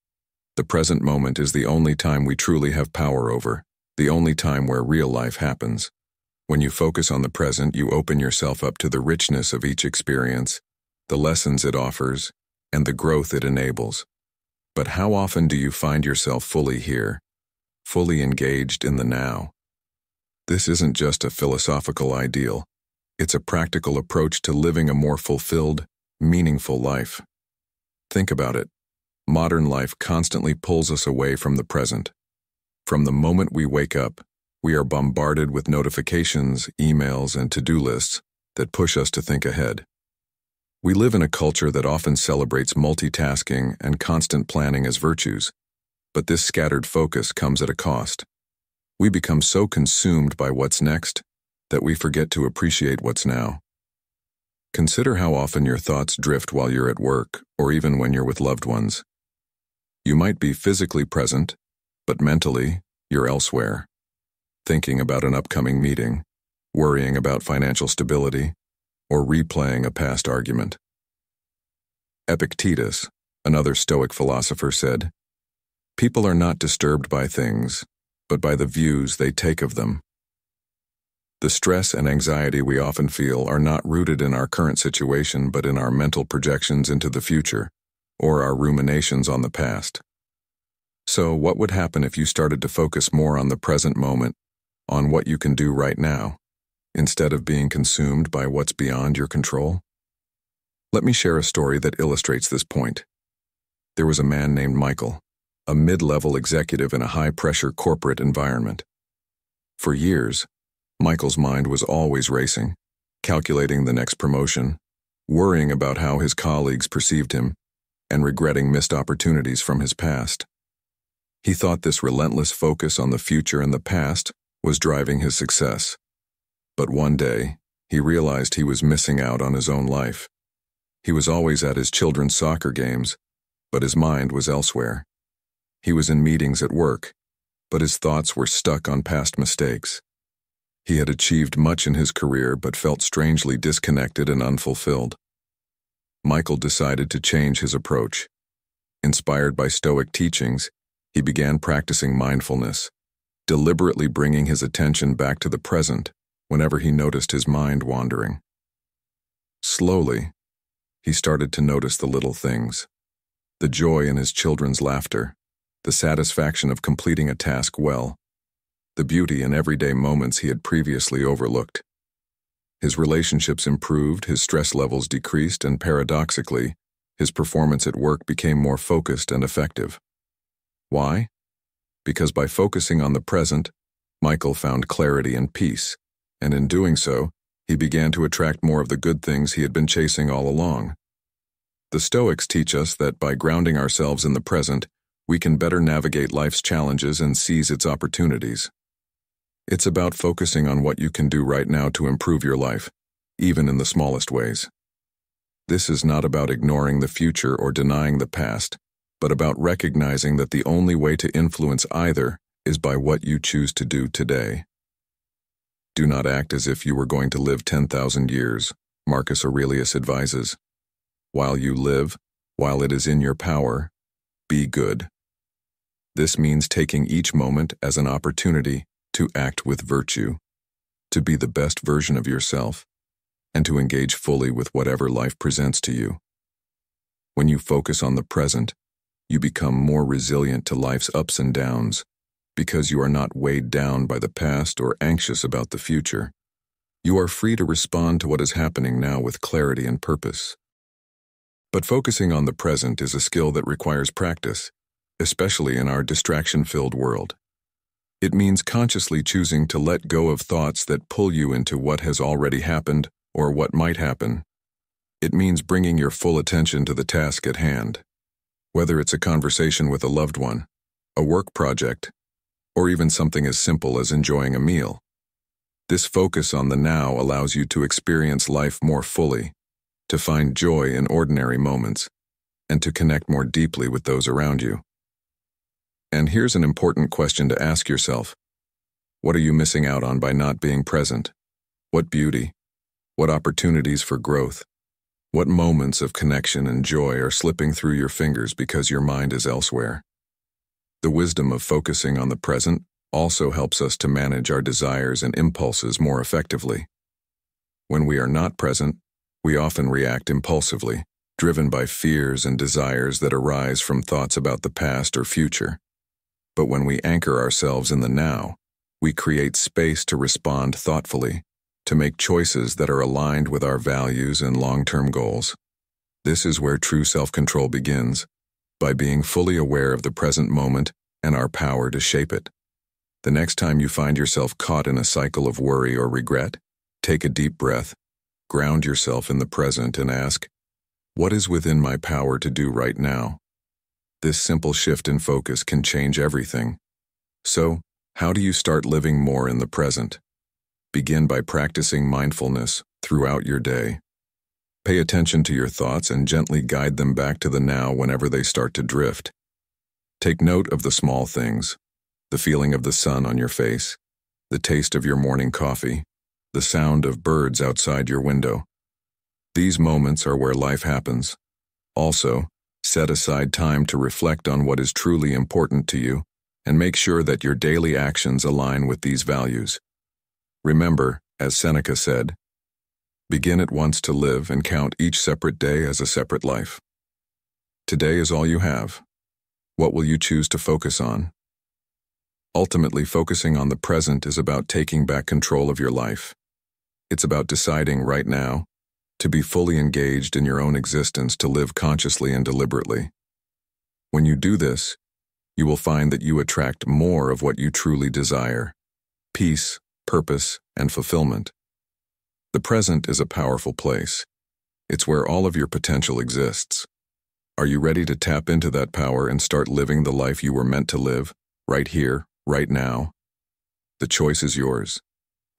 The present moment is the only time we truly have power over, the only time where real life happens. When you focus on the present, you open yourself up to the richness of each experience, the lessons it offers, and the growth it enables. But how often do you find yourself fully here, fully engaged in the now? This isn't just a philosophical ideal. It's a practical approach to living a more fulfilled, meaningful life. Think about it. Modern life constantly pulls us away from the present. From the moment we wake up, we are bombarded with notifications, emails, and to-do lists that push us to think ahead. We live in a culture that often celebrates multitasking and constant planning as virtues, but this scattered focus comes at a cost. We become so consumed by what's next that we forget to appreciate what's now. Consider how often your thoughts drift while you're at work or even when you're with loved ones. You might be physically present, but mentally, you're elsewhere, thinking about an upcoming meeting, worrying about financial stability, or replaying a past argument. Epictetus, another Stoic philosopher, said, "People are not disturbed by things, but by the views they take of them." The stress and anxiety we often feel are not rooted in our current situation but in our mental projections into the future, or our ruminations on the past. So, what would happen if you started to focus more on the present moment, on what you can do right now, instead of being consumed by what's beyond your control? Let me share a story that illustrates this point. There was a man named Michael, a mid-level executive in a high-pressure corporate environment. For years, Michael's mind was always racing, calculating the next promotion, worrying about how his colleagues perceived him, and regretting missed opportunities from his past. He thought this relentless focus on the future and the past was driving his success. But one day, he realized he was missing out on his own life. He was always at his children's soccer games, but his mind was elsewhere. He was in meetings at work, but his thoughts were stuck on past mistakes. He had achieved much in his career but felt strangely disconnected and unfulfilled. Michael decided to change his approach. Inspired by Stoic teachings, he began practicing mindfulness, deliberately bringing his attention back to the present whenever he noticed his mind wandering. Slowly, he started to notice the little things, the joy in his children's laughter, the satisfaction of completing a task well, the beauty in everyday moments he had previously overlooked. His relationships improved, his stress levels decreased, and paradoxically, his performance at work became more focused and effective. Why? Because by focusing on the present, Michael found clarity and peace, and in doing so, he began to attract more of the good things he had been chasing all along. The Stoics teach us that by grounding ourselves in the present, we can better navigate life's challenges and seize its opportunities. It's about focusing on what you can do right now to improve your life, even in the smallest ways. This is not about ignoring the future or denying the past, but about recognizing that the only way to influence either is by what you choose to do today. Do not act as if you were going to live 10,000 years, Marcus Aurelius advises. While you live, while it is in your power, be good. This means taking each moment as an opportunity to act with virtue, to be the best version of yourself, and to engage fully with whatever life presents to you. When you focus on the present, you become more resilient to life's ups and downs, because you are not weighed down by the past or anxious about the future. You are free to respond to what is happening now with clarity and purpose. But focusing on the present is a skill that requires practice, especially in our distraction-filled world. It means consciously choosing to let go of thoughts that pull you into what has already happened or what might happen. It means bringing your full attention to the task at hand, whether it's a conversation with a loved one, a work project, or even something as simple as enjoying a meal. This focus on the now allows you to experience life more fully, to find joy in ordinary moments, and to connect more deeply with those around you. And here's an important question to ask yourself. What are you missing out on by not being present? What beauty? What opportunities for growth? What moments of connection and joy are slipping through your fingers because your mind is elsewhere? The wisdom of focusing on the present also helps us to manage our desires and impulses more effectively. When we are not present, we often react impulsively, driven by fears and desires that arise from thoughts about the past or future. But when we anchor ourselves in the now, we create space to respond thoughtfully, to make choices that are aligned with our values and long-term goals. This is where true self-control begins, by being fully aware of the present moment and our power to shape it. The next time you find yourself caught in a cycle of worry or regret, take a deep breath, ground yourself in the present and ask, what is within my power to do right now? This simple shift in focus can change everything. So, how do you start living more in the present? Begin by practicing mindfulness throughout your day. Pay attention to your thoughts and gently guide them back to the now whenever they start to drift. Take note of the small things, the feeling of the sun on your face, the taste of your morning coffee, the sound of birds outside your window. These moments are where life happens. Also, set aside time to reflect on what is truly important to you and make sure that your daily actions align with these values. Remember, as Seneca said, begin at once to live and count each separate day as a separate life. Today is all you have. What will you choose to focus on? Ultimately, focusing on the present is about taking back control of your life. It's about deciding right now to be fully engaged in your own existence, to live consciously and deliberately. When you do this, you will find that you attract more of what you truly desire: peace, purpose, and fulfillment. The present is a powerful place. It's where all of your potential exists. Are you ready to tap into that power and start living the life you were meant to live, right here, right now? The choice is yours,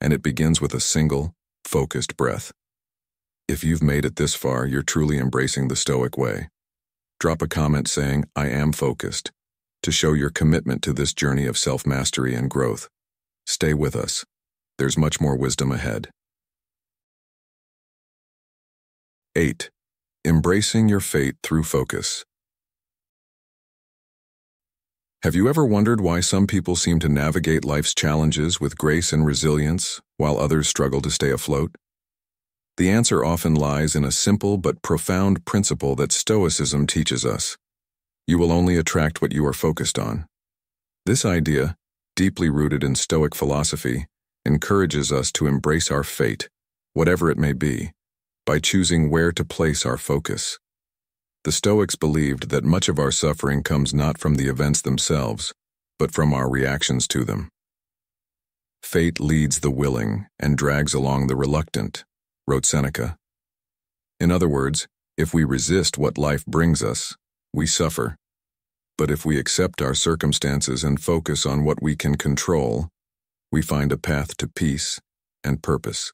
and it begins with a single, focused breath. If you've made it this far, you're truly embracing the Stoic way. Drop a comment saying, "I am focused," to show your commitment to this journey of self-mastery and growth. Stay with us. There's much more wisdom ahead. 8. Embracing your fate through focus. Have you ever wondered why some people seem to navigate life's challenges with grace and resilience, while others struggle to stay afloat? The answer often lies in a simple but profound principle that Stoicism teaches us. You will only attract what you are focused on. This idea, deeply rooted in Stoic philosophy, encourages us to embrace our fate, whatever it may be, by choosing where to place our focus. The Stoics believed that much of our suffering comes not from the events themselves, but from our reactions to them. Fate leads the willing and drags along the reluctant, wrote Seneca. In other words, if we resist what life brings us, we suffer. But if we accept our circumstances and focus on what we can control, we find a path to peace and purpose.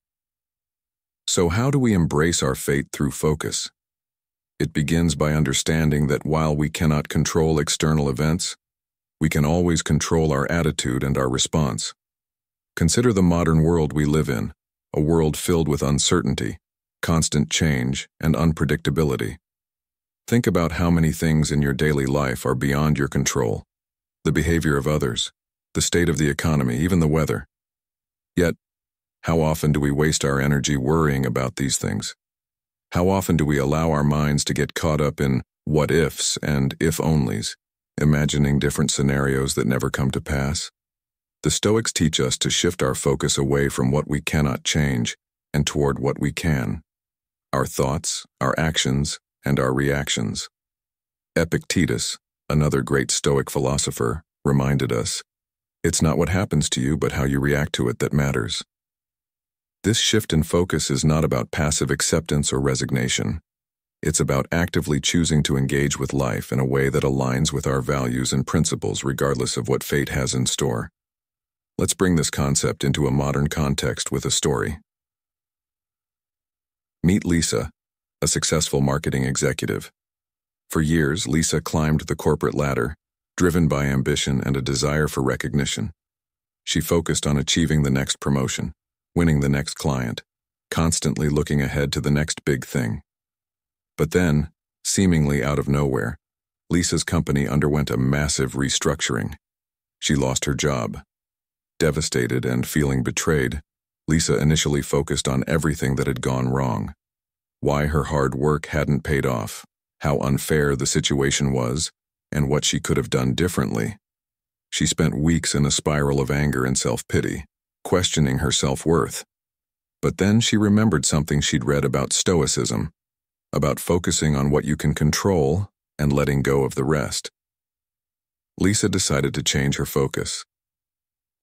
So how do we embrace our fate through focus? It begins by understanding that while we cannot control external events, we can always control our attitude and our response. Consider the modern world we live in, a world filled with uncertainty, constant change, and unpredictability. Think about how many things in your daily life are beyond your control: the behavior of others, the state of the economy, even the weather. Yet, how often do we waste our energy worrying about these things? How often do we allow our minds to get caught up in what-ifs and if-onlys, imagining different scenarios that never come to pass? The Stoics teach us to shift our focus away from what we cannot change and toward what we can: our thoughts, our actions, and our reactions. Epictetus, another great Stoic philosopher, reminded us, "It's not what happens to you, but how you react to it that matters." This shift in focus is not about passive acceptance or resignation. It's about actively choosing to engage with life in a way that aligns with our values and principles regardless of what fate has in store. Let's bring this concept into a modern context with a story. Meet Lisa, a successful marketing executive. For years, Lisa climbed the corporate ladder, driven by ambition and a desire for recognition. She focused on achieving the next promotion, winning the next client, constantly looking ahead to the next big thing. But then, seemingly out of nowhere, Lisa's company underwent a massive restructuring. She lost her job. Devastated and feeling betrayed, Lisa initially focused on everything that had gone wrong: why her hard work hadn't paid off, how unfair the situation was, and what she could have done differently. She spent weeks in a spiral of anger and self-pity, questioning her self-worth. But then she remembered something she'd read about Stoicism, about focusing on what you can control and letting go of the rest. Lisa decided to change her focus.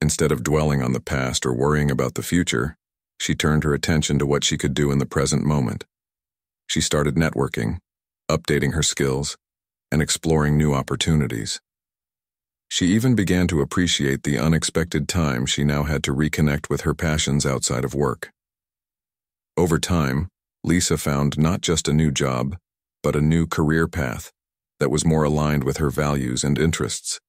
Instead of dwelling on the past or worrying about the future, she turned her attention to what she could do in the present moment. She started networking, updating her skills, and exploring new opportunities. She even began to appreciate the unexpected time she now had to reconnect with her passions outside of work. Over time, Lisa found not just a new job, but a new career path that was more aligned with her values and interests.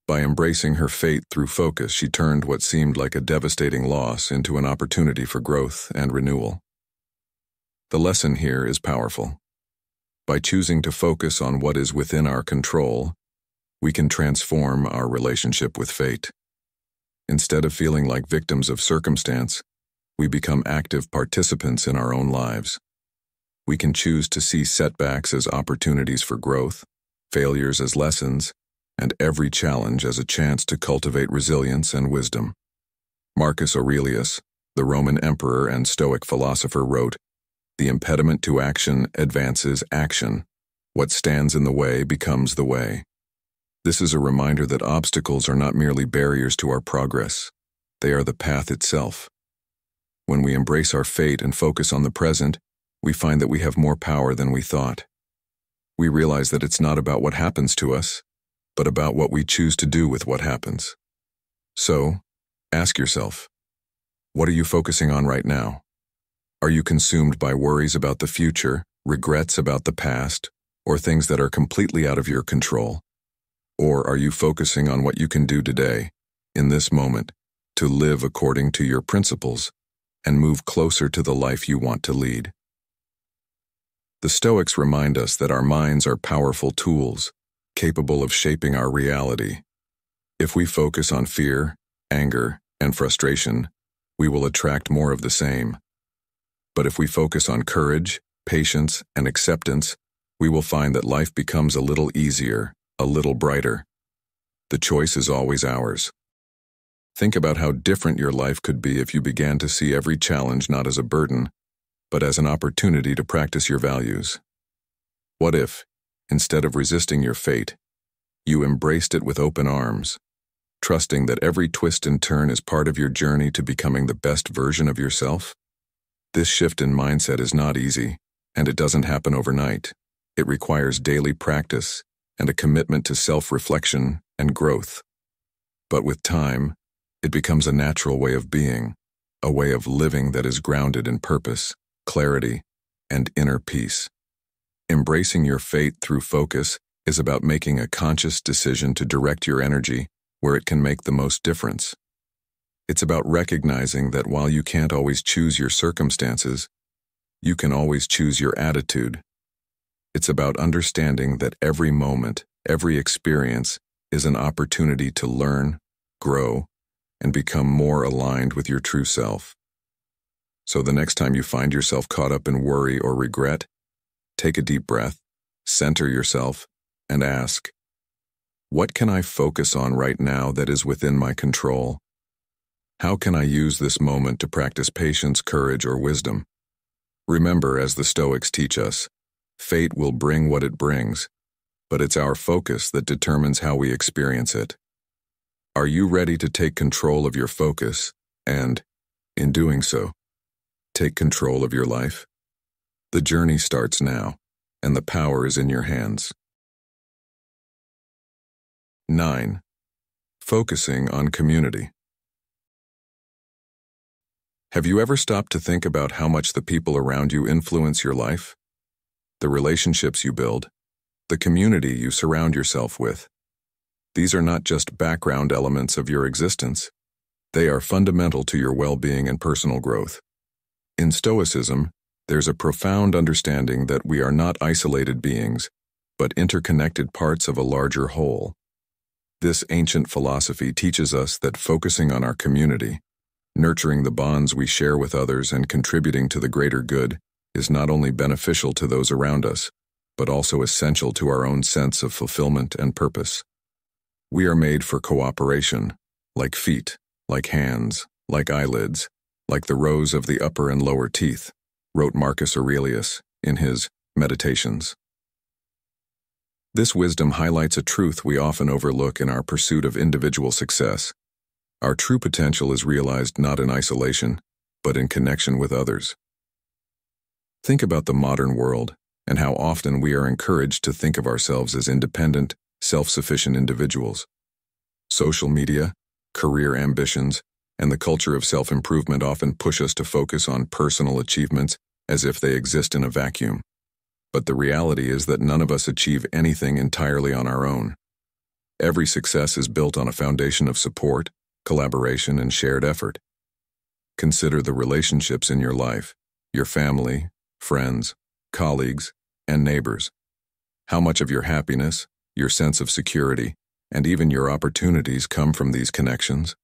By embracing her fate through focus, she turned what seemed like a devastating loss into an opportunity for growth and renewal. The lesson here is powerful. By choosing to focus on what is within our control, we can transform our relationship with fate. Instead of feeling like victims of circumstance, we become active participants in our own lives. We can choose to see setbacks as opportunities for growth, failures as lessons, and every challenge as a chance to cultivate resilience and wisdom. Marcus Aurelius, the Roman emperor and Stoic philosopher, wrote, "The impediment to action advances action. What stands in the way becomes the way." This is a reminder that obstacles are not merely barriers to our progress. They are the path itself. When we embrace our fate and focus on the present, we find that we have more power than we thought. We realize that it's not about what happens to us, but about what we choose to do with what happens. So, ask yourself, what are you focusing on right now? Are you consumed by worries about the future, regrets about the past, or things that are completely out of your control? Or are you focusing on what you can do today, in this moment, to live according to your principles and move closer to the life you want to lead? The Stoics remind us that our minds are powerful tools, capable of shaping our reality. If we focus on fear, anger, and frustration, we will attract more of the same. But if we focus on courage, patience, and acceptance, we will find that life becomes a little easier, a little brighter. The choice is always ours. Think about how different your life could be if you began to see every challenge not as a burden, but as an opportunity to practice your values. What if, instead of resisting your fate, you embraced it with open arms, trusting that every twist and turn is part of your journey to becoming the best version of yourself? This shift in mindset is not easy, and it doesn't happen overnight. It requires daily practice and a commitment to self-reflection and growth. But with time, it becomes a natural way of being, a way of living that is grounded in purpose, clarity, and inner peace. Embracing your fate through focus is about making a conscious decision to direct your energy where it can make the most difference. It's about recognizing that while you can't always choose your circumstances, you can always choose your attitude. It's about understanding that every moment, every experience is an opportunity to learn, grow, and become more aligned with your true self. So the next time you find yourself caught up in worry or regret, take a deep breath, center yourself, and ask, what can I focus on right now that is within my control? How can I use this moment to practice patience, courage, or wisdom? Remember, as the Stoics teach us, fate will bring what it brings, but it's our focus that determines how we experience it. Are you ready to take control of your focus and, in doing so, take control of your life? The journey starts now, and the power is in your hands. 9. Focusing on community. Have you ever stopped to think about how much the people around you influence your life? The relationships you build, the community you surround yourself with. These are not just background elements of your existence. They are fundamental to your well-being and personal growth. In Stoicism, there's a profound understanding that we are not isolated beings, but interconnected parts of a larger whole. This ancient philosophy teaches us that focusing on our community, nurturing the bonds we share with others, and contributing to the greater good is not only beneficial to those around us, but also essential to our own sense of fulfillment and purpose. We are made for cooperation, like feet, like hands, like eyelids, like the rows of the upper and lower teeth, wrote Marcus Aurelius in his Meditations. This wisdom highlights a truth we often overlook in our pursuit of individual success. Our true potential is realized not in isolation, but in connection with others. Think about the modern world and how often we are encouraged to think of ourselves as independent, self-sufficient individuals. Social media, career ambitions, and the culture of self-improvement often push us to focus on personal achievements as if they exist in a vacuum. But the reality is that none of us achieve anything entirely on our own. Every success is built on a foundation of support, collaboration, and shared effort. Consider the relationships in your life, your family, friends, colleagues, and neighbors. How much of your happiness, your sense of security, and even your opportunities come from these connections?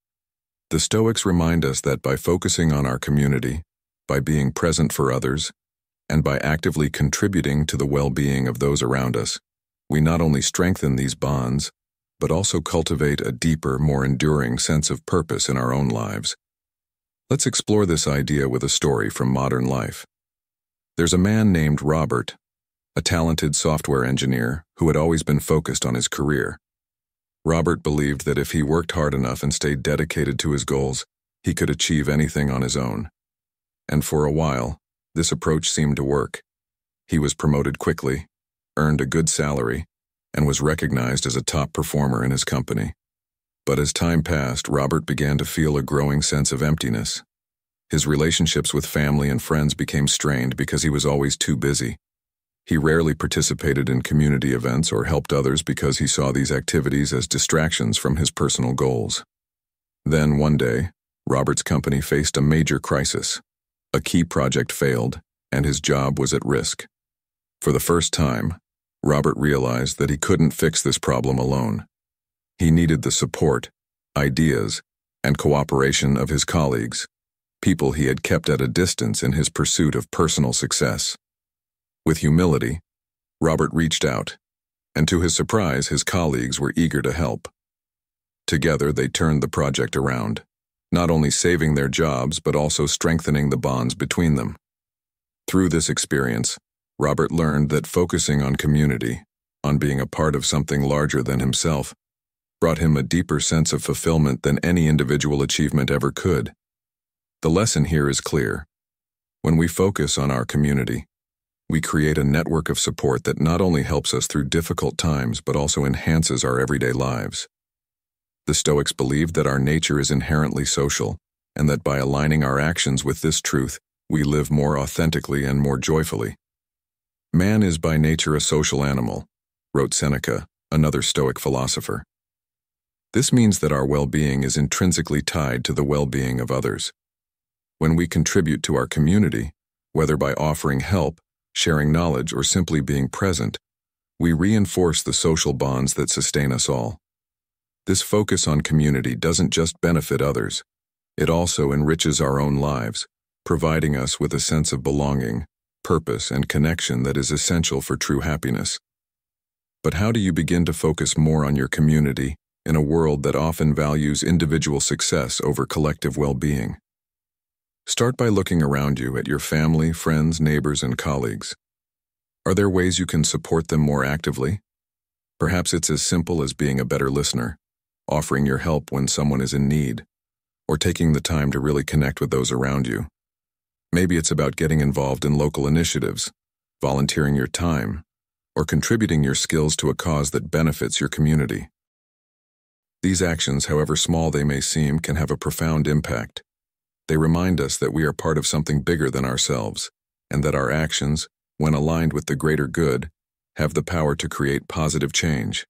The Stoics remind us that by focusing on our community, by being present for others, and by actively contributing to the well-being of those around us, we not only strengthen these bonds, but also cultivate a deeper, more enduring sense of purpose in our own lives. Let's explore this idea with a story from modern life. There's a man named Robert, a talented software engineer who had always been focused on his career. Robert believed that if he worked hard enough and stayed dedicated to his goals, he could achieve anything on his own. And for a while, this approach seemed to work. He was promoted quickly, earned a good salary, and was recognized as a top performer in his company. But as time passed, Robert began to feel a growing sense of emptiness. His relationships with family and friends became strained because he was always too busy. He rarely participated in community events or helped others because he saw these activities as distractions from his personal goals. Then, one day, Robert's company faced a major crisis. A key project failed, and his job was at risk. For the first time, Robert realized that he couldn't fix this problem alone. He needed the support, ideas, and cooperation of his colleagues, people he had kept at a distance in his pursuit of personal success. With humility, Robert reached out, and to his surprise, his colleagues were eager to help. Together, they turned the project around, not only saving their jobs but also strengthening the bonds between them. Through this experience, Robert learned that focusing on community, on being a part of something larger than himself, brought him a deeper sense of fulfillment than any individual achievement ever could. The lesson here is clear. When we focus on our community, we create a network of support that not only helps us through difficult times but also enhances our everyday lives. The Stoics believed that our nature is inherently social, and that by aligning our actions with this truth, we live more authentically and more joyfully. Man is by nature a social animal, wrote Seneca, another Stoic philosopher. This means that our well-being is intrinsically tied to the well-being of others. When we contribute to our community, whether by offering help, sharing knowledge, or simply being present, we reinforce the social bonds that sustain us all. This focus on community doesn't just benefit others, it also enriches our own lives, providing us with a sense of belonging, purpose, and connection that is essential for true happiness. But how do you begin to focus more on your community in a world that often values individual success over collective well-being? Start by looking around you at your family, friends, neighbors, and colleagues. Are there ways you can support them more actively? Perhaps it's as simple as being a better listener, offering your help when someone is in need, or taking the time to really connect with those around you. Maybe it's about getting involved in local initiatives, volunteering your time, or contributing your skills to a cause that benefits your community. These actions, however small they may seem, can have a profound impact. They remind us that we are part of something bigger than ourselves, and that our actions, when aligned with the greater good, have the power to create positive change.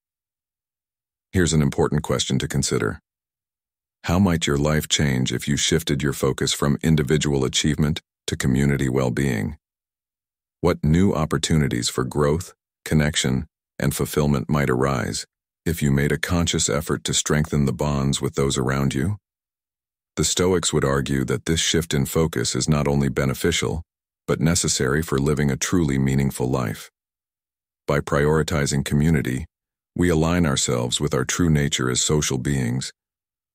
Here's an important question to consider. How might your life change if you shifted your focus from individual achievement to community well-being? What new opportunities for growth, connection, and fulfillment might arise if you made a conscious effort to strengthen the bonds with those around you? The Stoics would argue that this shift in focus is not only beneficial, but necessary for living a truly meaningful life. By prioritizing community, we align ourselves with our true nature as social beings,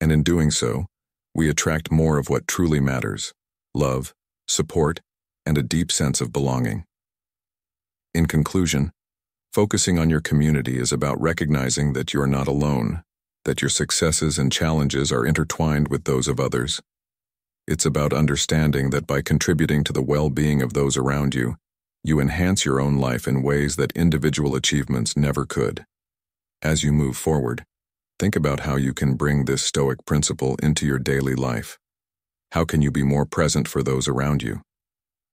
and in doing so, we attract more of what truly matters: love, support, and a deep sense of belonging. In conclusion, focusing on your community is about recognizing that you're not alone, that your successes and challenges are intertwined with those of others. It's about understanding that by contributing to the well-being of those around you, you enhance your own life in ways that individual achievements never could. As you move forward, think about how you can bring this Stoic principle into your daily life. How can you be more present for those around you?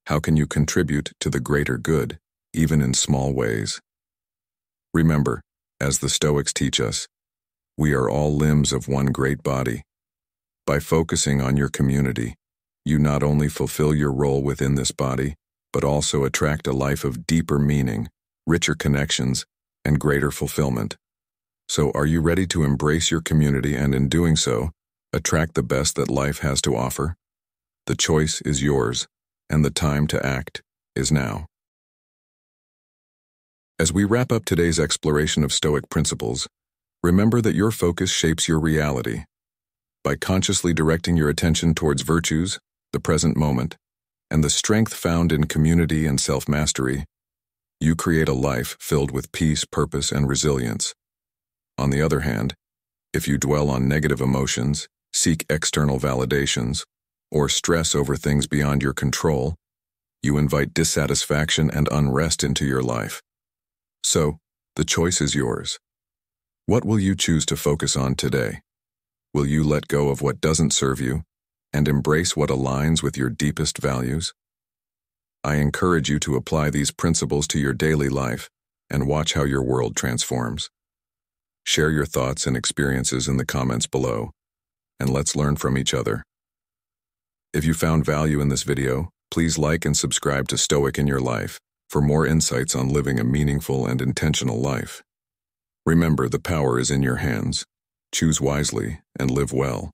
How can you contribute to the greater good, even in small ways? Remember, as the Stoics teach us, we are all limbs of one great body. By focusing on your community, you not only fulfill your role within this body, but also attract a life of deeper meaning, richer connections, and greater fulfillment. So are you ready to embrace your community and in doing so, attract the best that life has to offer? The choice is yours, and the time to act is now. As we wrap up today's exploration of Stoic principles, remember that your focus shapes your reality. By consciously directing your attention towards virtues, the present moment, and the strength found in community and self-mastery, you create a life filled with peace, purpose, and resilience. On the other hand, if you dwell on negative emotions, seek external validations, or stress over things beyond your control, you invite dissatisfaction and unrest into your life. So, the choice is yours. What will you choose to focus on today? Will you let go of what doesn't serve you and embrace what aligns with your deepest values? I encourage you to apply these principles to your daily life and watch how your world transforms. Share your thoughts and experiences in the comments below, and let's learn from each other. If you found value in this video, please like and subscribe to Stoic in Your Life for more insights on living a meaningful and intentional life. Remember, the power is in your hands. Choose wisely and live well.